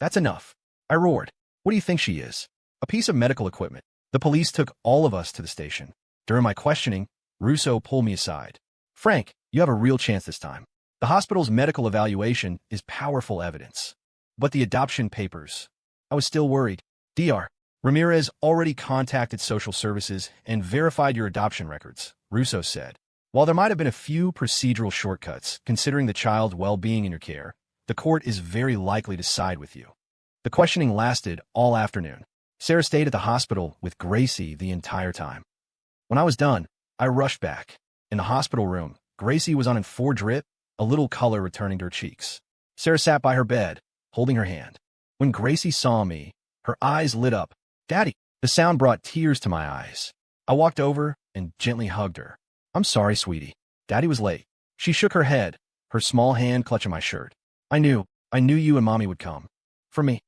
That's enough. I roared. What do you think she is? A piece of medical equipment. The police took all of us to the station. During my questioning, Russo pulled me aside. Frank, you have a real chance this time. The hospital's medical evaluation is powerful evidence. But the adoption papers... I was still worried. Dr. Ramirez already contacted social services and verified your adoption records, Russo said. While there might have been a few procedural shortcuts, considering the child's well-being in your care, the court is very likely to side with you. The questioning lasted all afternoon. Sarah stayed at the hospital with Gracie the entire time. When I was done, I rushed back. In the hospital room, Gracie was on a 4-drip, a little color returning to her cheeks. Sarah sat by her bed, holding her hand. When Gracie saw me, her eyes lit up. Daddy! The sound brought tears to my eyes. I walked over and gently hugged her. I'm sorry, sweetie. Daddy was late. She shook her head, her small hand clutching my shirt. I knew you and Mommy would come. For me.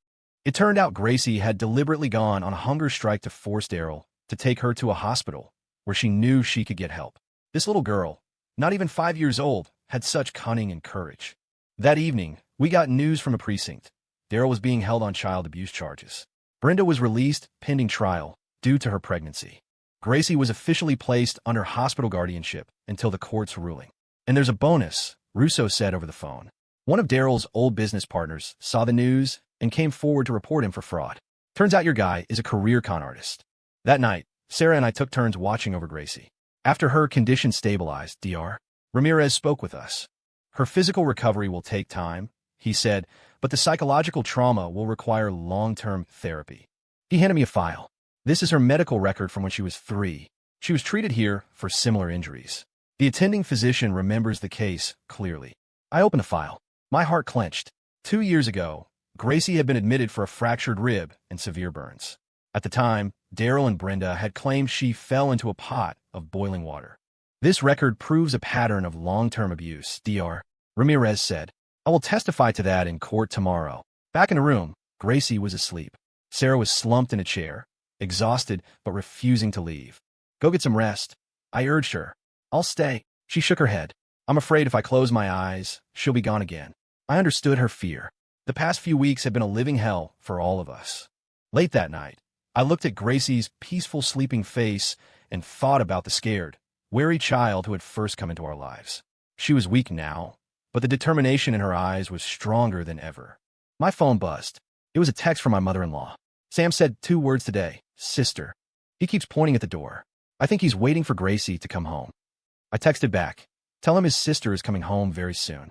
It turned out Gracie had deliberately gone on a hunger strike to force Daryl to take her to a hospital where she knew she could get help. This little girl, not even 5 years old, had such cunning and courage. That evening, we got news from a precinct. Daryl was being held on child abuse charges. Brenda was released pending trial due to her pregnancy. Gracie was officially placed under hospital guardianship until the court's ruling. And there's a bonus, Russo said over the phone. One of Daryl's old business partners saw the news and came forward to report him for fraud. Turns out your guy is a career con artist. That night, Sarah and I took turns watching over Gracie. After her condition stabilized, Dr. Ramirez spoke with us. Her physical recovery will take time, he said, but the psychological trauma will require long-term therapy. He handed me a file. This is her medical record from when she was 3. She was treated here for similar injuries. The attending physician remembers the case clearly. I opened the file. My heart clenched. 2 years ago, Gracie had been admitted for a fractured rib and severe burns. At the time, Daryl and Brenda had claimed she fell into a pot of boiling water. This record proves a pattern of long-term abuse, Dr. Ramirez said. I will testify to that in court tomorrow. Back in the room, Gracie was asleep. Sarah was slumped in a chair, exhausted but refusing to leave. Go get some rest. I urged her. I'll stay. She shook her head. I'm afraid if I close my eyes, she'll be gone again. I understood her fear. The past few weeks had been a living hell for all of us. Late that night, I looked at Gracie's peaceful sleeping face and thought about the scared, wary child who had first come into our lives. She was weak now, but the determination in her eyes was stronger than ever. My phone buzzed. It was a text from my mother-in-law. Sam said 2 words today, sister. He keeps pointing at the door. I think he's waiting for Gracie to come home. I texted back. Tell him his sister is coming home very soon.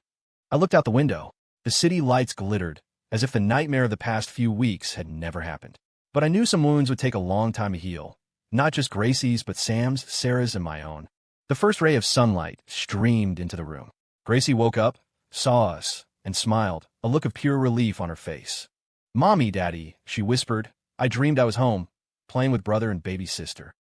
I looked out the window. The city lights glittered, as if the nightmare of the past few weeks had never happened. But I knew some wounds would take a long time to heal. Not just Gracie's, but Sam's, Sarah's, and my own. The first ray of sunlight streamed into the room. Gracie woke up, saw us, and smiled, a look of pure relief on her face. Mommy, Daddy, she whispered. I dreamed I was home, playing with brother and baby sister.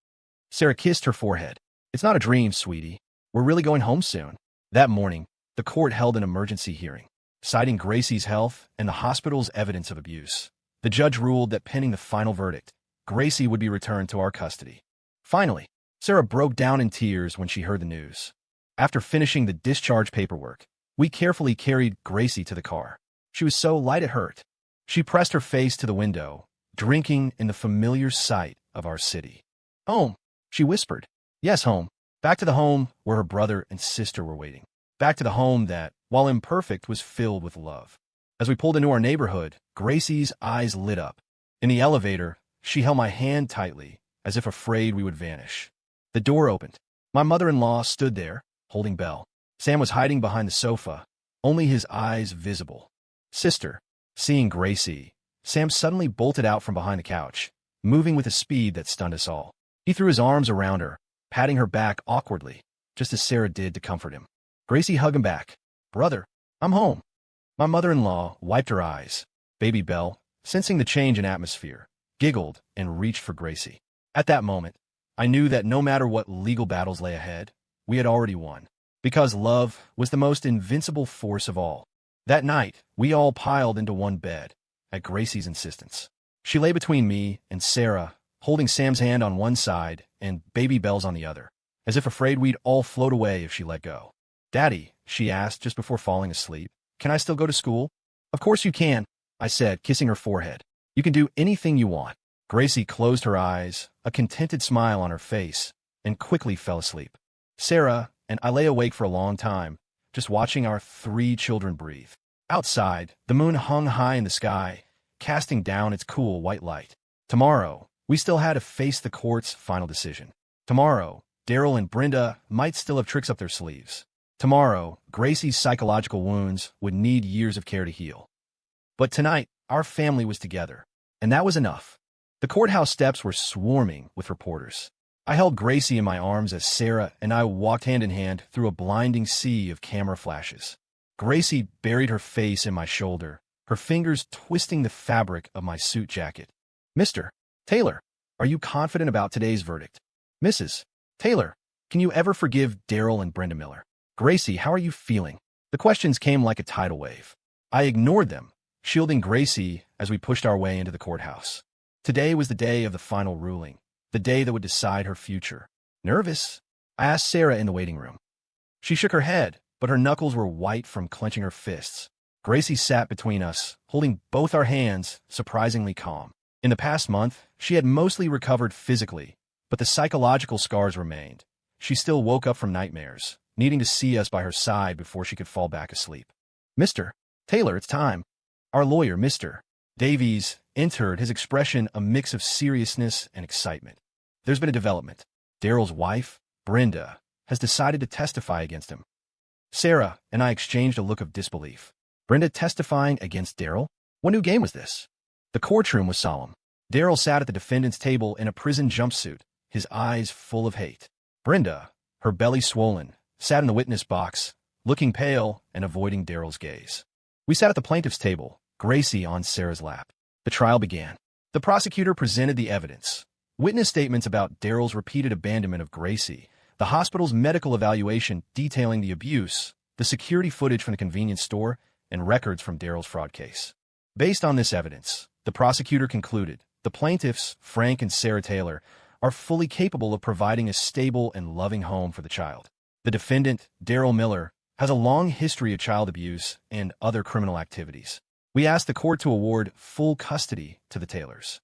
Sarah kissed her forehead. It's not a dream, sweetie. We're really going home soon. That morning, the court held an emergency hearing, citing Gracie's health and the hospital's evidence of abuse. The judge ruled that pending the final verdict, Gracie would be returned to our custody. Finally, Sarah broke down in tears when she heard the news. After finishing the discharge paperwork, we carefully carried Gracie to the car. She was so light it hurt. She pressed her face to the window, drinking in the familiar sight of our city. Home, she whispered. Yes, home. Back to the home where her brother and sister were waiting. Back to the home that, while imperfect, was filled with love. As we pulled into our neighborhood, Gracie's eyes lit up. In the elevator, she held my hand tightly, as if afraid we would vanish. The door opened. My mother-in-law stood there, holding Belle. Sam was hiding behind the sofa, only his eyes visible. Sister. Seeing Gracie, Sam suddenly bolted out from behind the couch, moving with a speed that stunned us all. He threw his arms around her, patting her back awkwardly, just as Sarah did to comfort him. Gracie hugged him back. Brother, I'm home. My mother-in-law wiped her eyes. Baby Belle, sensing the change in atmosphere, giggled and reached for Gracie. At that moment, I knew that no matter what legal battles lay ahead, we had already won, because love was the most invincible force of all. That night, we all piled into one bed, at Gracie's insistence. She lay between me and Sarah, holding Sam's hand on one side and baby Belle's on the other, as if afraid we'd all float away if she let go. Daddy, she asked just before falling asleep, can I still go to school? Of course you can, I said, kissing her forehead. You can do anything you want. Gracie closed her eyes, a contented smile on her face, and quickly fell asleep. Sarah and I lay awake for a long time, just watching our 3 children breathe. Outside, the moon hung high in the sky, casting down its cool white light. Tomorrow, we still had to face the court's final decision. Tomorrow, Daryl and Brenda might still have tricks up their sleeves. Tomorrow, Gracie's psychological wounds would need years of care to heal. But tonight, our family was together, and that was enough. The courthouse steps were swarming with reporters. I held Gracie in my arms as Sarah and I walked hand in hand through a blinding sea of camera flashes. Gracie buried her face in my shoulder, her fingers twisting the fabric of my suit jacket. Mr. Taylor, are you confident about today's verdict? Mrs. Taylor, can you ever forgive Daryl and Brenda Miller? Gracie, how are you feeling? The questions came like a tidal wave. I ignored them, shielding Gracie as we pushed our way into the courthouse. Today was the day of the final ruling, the day that would decide her future. Nervous? I asked Sarah in the waiting room. She shook her head, but her knuckles were white from clenching her fists. Gracie sat between us, holding both our hands, surprisingly calm. In the past month, she had mostly recovered physically, but the psychological scars remained. She still woke up from nightmares, needing to see us by her side before she could fall back asleep. Mr. Taylor, it's time. Our lawyer, Mr. Davies, entered, his expression a mix of seriousness and excitement. There's been a development. Daryl's wife, Brenda, has decided to testify against him. Sarah and I exchanged a look of disbelief. Brenda testifying against Daryl? What new game was this? The courtroom was solemn. Daryl sat at the defendant's table in a prison jumpsuit, his eyes full of hate. Brenda, her belly swollen, sat in the witness box, looking pale and avoiding Daryl's gaze. We sat at the plaintiff's table, Gracie on Sarah's lap. The trial began. The prosecutor presented the evidence. Witness statements about Daryl's repeated abandonment of Gracie, the hospital's medical evaluation detailing the abuse, the security footage from the convenience store, and records from Daryl's fraud case. Based on this evidence, the prosecutor concluded the plaintiffs, Frank and Sarah Taylor, are fully capable of providing a stable and loving home for the child. The defendant, Daryl Miller, has a long history of child abuse and other criminal activities. We asked the court to award full custody to the Taylors.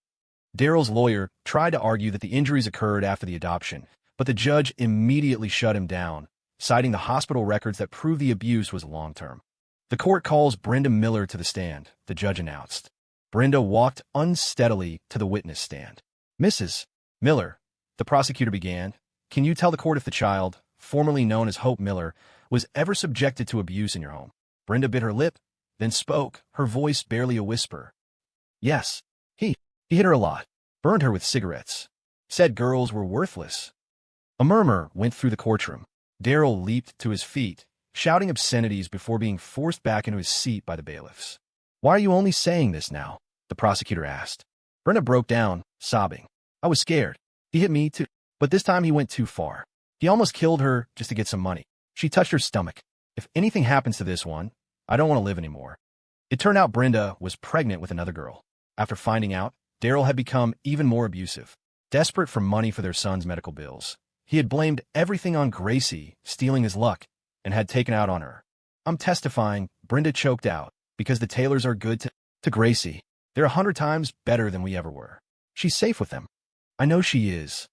Daryl's lawyer tried to argue that the injuries occurred after the adoption, but the judge immediately shut him down, citing the hospital records that prove the abuse was long-term. The court calls Brenda Miller to the stand, the judge announced. Brenda walked unsteadily to the witness stand. Mrs. Miller, the prosecutor began, can you tell the court if the child, formerly known as Hope Miller, was ever subjected to abuse in your home? Brenda bit her lip, then spoke, her voice barely a whisper. Yes, he hit her a lot, burned her with cigarettes, said girls were worthless. A murmur went through the courtroom. Daryl leaped to his feet, shouting obscenities before being forced back into his seat by the bailiffs. Why are you only saying this now? The prosecutor asked. Brenda broke down, sobbing. I was scared. He hit me too, but this time he went too far. He almost killed her just to get some money. She touched her stomach. If anything happens to this one, I don't want to live anymore. It turned out Brenda was pregnant with another girl. After finding out, Daryl had become even more abusive. Desperate for money for their son's medical bills, he had blamed everything on Gracie stealing his luck and had taken out on her. I'm testifying, Brenda choked out, because the Taylors are good to Gracie. They're 100 times better than we ever were. She's safe with them. I know she is.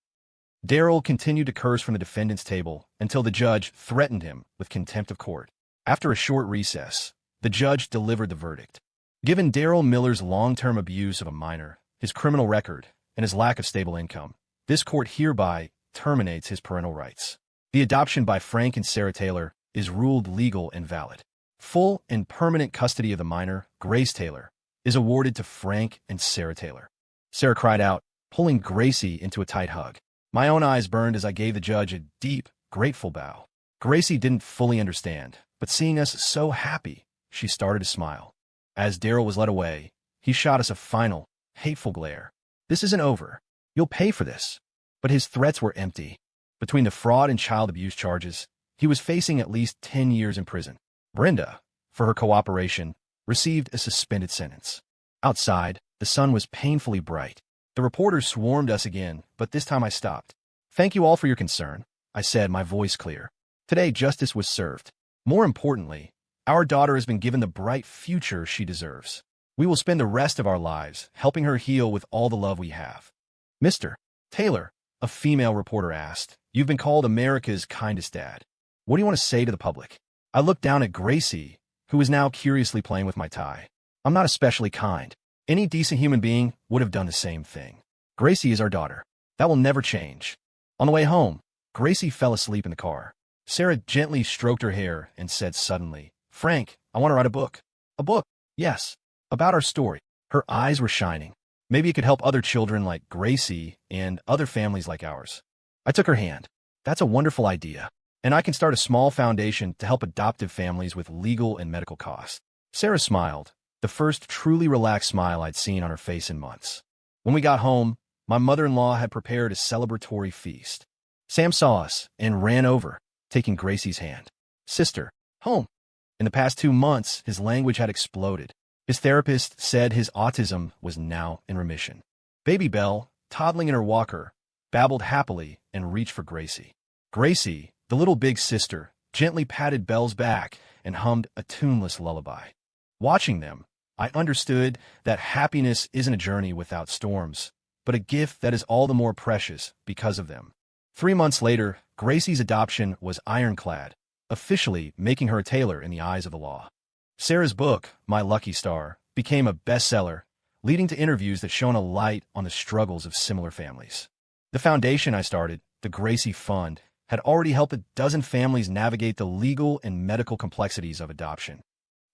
Daryl continued to curse from the defendant's table until the judge threatened him with contempt of court. After a short recess, the judge delivered the verdict. Given Daryl Miller's long-term abuse of a minor, his criminal record, and his lack of stable income, this court hereby terminates his parental rights. The adoption by Frank and Sarah Taylor is ruled legal and valid. Full and permanent custody of the minor, Grace Taylor, is awarded to Frank and Sarah Taylor. Sarah cried out, pulling Gracie into a tight hug. My own eyes burned as I gave the judge a deep, grateful bow. Gracie didn't fully understand, but seeing us so happy, she started to smile. As Daryl was led away, he shot us a final, hateful glare. This isn't over. You'll pay for this. But his threats were empty. Between the fraud and child abuse charges, he was facing at least 10 years in prison. Brenda, for her cooperation, received a suspended sentence. Outside, the sun was painfully bright. The reporters swarmed us again, but this time I stopped. Thank you all for your concern, I said, my voice clear. Today, justice was served. More importantly, our daughter has been given the bright future she deserves. We will spend the rest of our lives helping her heal with all the love we have. Mr. Taylor, a female reporter asked, you've been called America's kindest dad. What do you want to say to the public? I looked down at Gracie, who was now curiously playing with my tie. I'm not especially kind. Any decent human being would have done the same thing. Gracie is our daughter. That will never change. On the way home, Gracie fell asleep in the car. Sarah gently stroked her hair and said suddenly, Frank, I want to write a book. A book? Yes. About our story. Her eyes were shining. Maybe it could help other children like Gracie and other families like ours. I took her hand. That's a wonderful idea. And I can start a small foundation to help adoptive families with legal and medical costs. Sarah smiled, the first truly relaxed smile I'd seen on her face in months. When we got home, my mother-in-law had prepared a celebratory feast. Sam saw us and ran over, taking Gracie's hand. Sister, home. In the past 2 months, his language had exploded. His therapist said his autism was now in remission. Baby Belle, toddling in her walker, babbled happily and reached for Gracie. Gracie, the little big sister, gently patted Belle's back and hummed a tuneless lullaby. Watching them, I understood that happiness isn't a journey without storms, but a gift that is all the more precious because of them. 3 months later, Gracie's adoption was ironclad, officially making her a tailor in the eyes of the law. Sarah's book, My Lucky Star, became a bestseller, leading to interviews that shone a light on the struggles of similar families. The foundation I started, the Gracie Fund, had already helped a dozen families navigate the legal and medical complexities of adoption.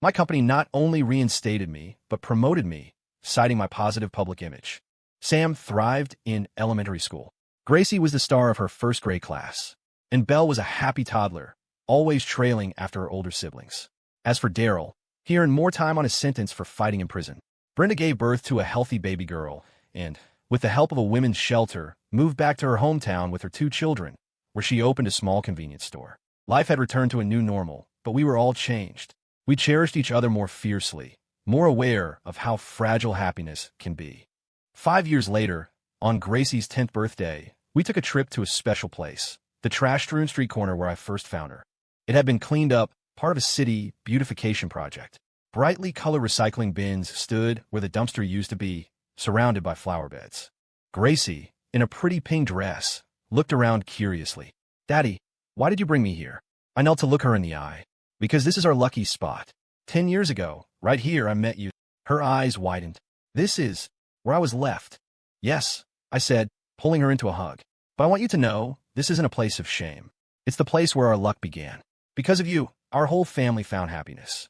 My company not only reinstated me, but promoted me, citing my positive public image. Sam thrived in elementary school. Gracie was the star of her first grade class, and Belle was a happy toddler, always trailing after her older siblings. As for Daryl, he earned more time on his sentence for fighting in prison. Brenda gave birth to a healthy baby girl, and, with the help of a women's shelter, moved back to her hometown with her 2 children, where she opened a small convenience store. Life had returned to a new normal, but we were all changed. We cherished each other more fiercely, more aware of how fragile happiness can be. 5 years later, on Gracie's 10th birthday, we took a trip to a special place, the trash-strewn street corner where I first found her. It had been cleaned up, part of a city beautification project. Brightly colored recycling bins stood where the dumpster used to be, surrounded by flower beds. Gracie, in a pretty pink dress, looked around curiously. "Daddy, why did you bring me here?" I knelt to look her in the eye. "Because this is our lucky spot. 10 years ago, right here I met you." Her eyes widened. "This is where I was left." "Yes," I said, pulling her into a hug. "But I want you to know, this isn't a place of shame. It's the place where our luck began. Because of you, our whole family found happiness."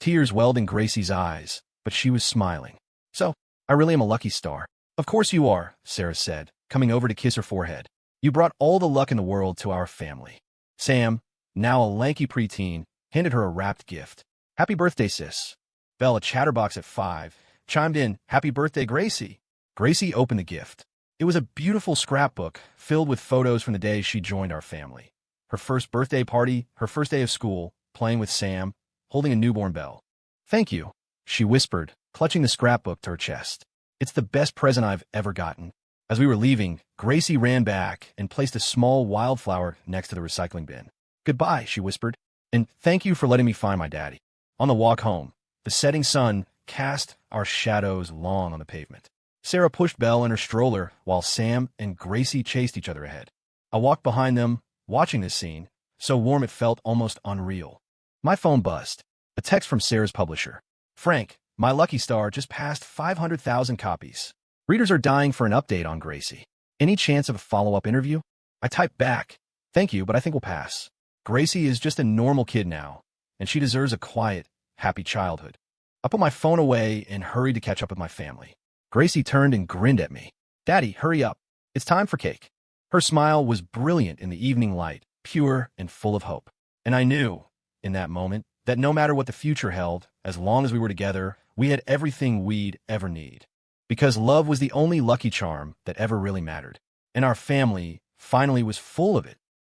Tears welled in Gracie's eyes, but she was smiling. "So, I really am a lucky star." "Of course you are," Sarah said, coming over to kiss her forehead. "You brought all the luck in the world to our family." Sam, now a lanky preteen, handed her a wrapped gift. "Happy birthday, sis." Belle, a chatterbox at 5, chimed in, "Happy birthday, Gracie." Gracie opened the gift. It was a beautiful scrapbook filled with photos from the day she joined our family. Her first birthday party, her first day of school, playing with Sam, holding a newborn Belle. "Thank you," she whispered, clutching the scrapbook to her chest. "It's the best present I've ever gotten." As we were leaving, Gracie ran back and placed a small wildflower next to the recycling bin. "Goodbye," she whispered, "and thank you for letting me find my daddy." On the walk home, the setting sun cast our shadows long on the pavement. Sarah pushed Belle in her stroller while Sam and Gracie chased each other ahead. I walked behind them, watching this scene, so warm it felt almost unreal. My phone buzzed. A text from Sarah's publisher. "Frank, My Lucky Star just passed 500,000 copies. Readers are dying for an update on Gracie. Any chance of a follow-up interview?" I typed back, "Thank you, but I think we'll pass. Gracie is just a normal kid now, and she deserves a quiet, happy childhood." I put my phone away and hurried to catch up with my family. Gracie turned and grinned at me. "Daddy, hurry up. It's time for cake." Her smile was brilliant in the evening light, pure and full of hope. And I knew, in that moment, that no matter what the future held, as long as we were together, we had everything we'd ever need. Because love was the only lucky charm that ever really mattered. And our family finally was full of it.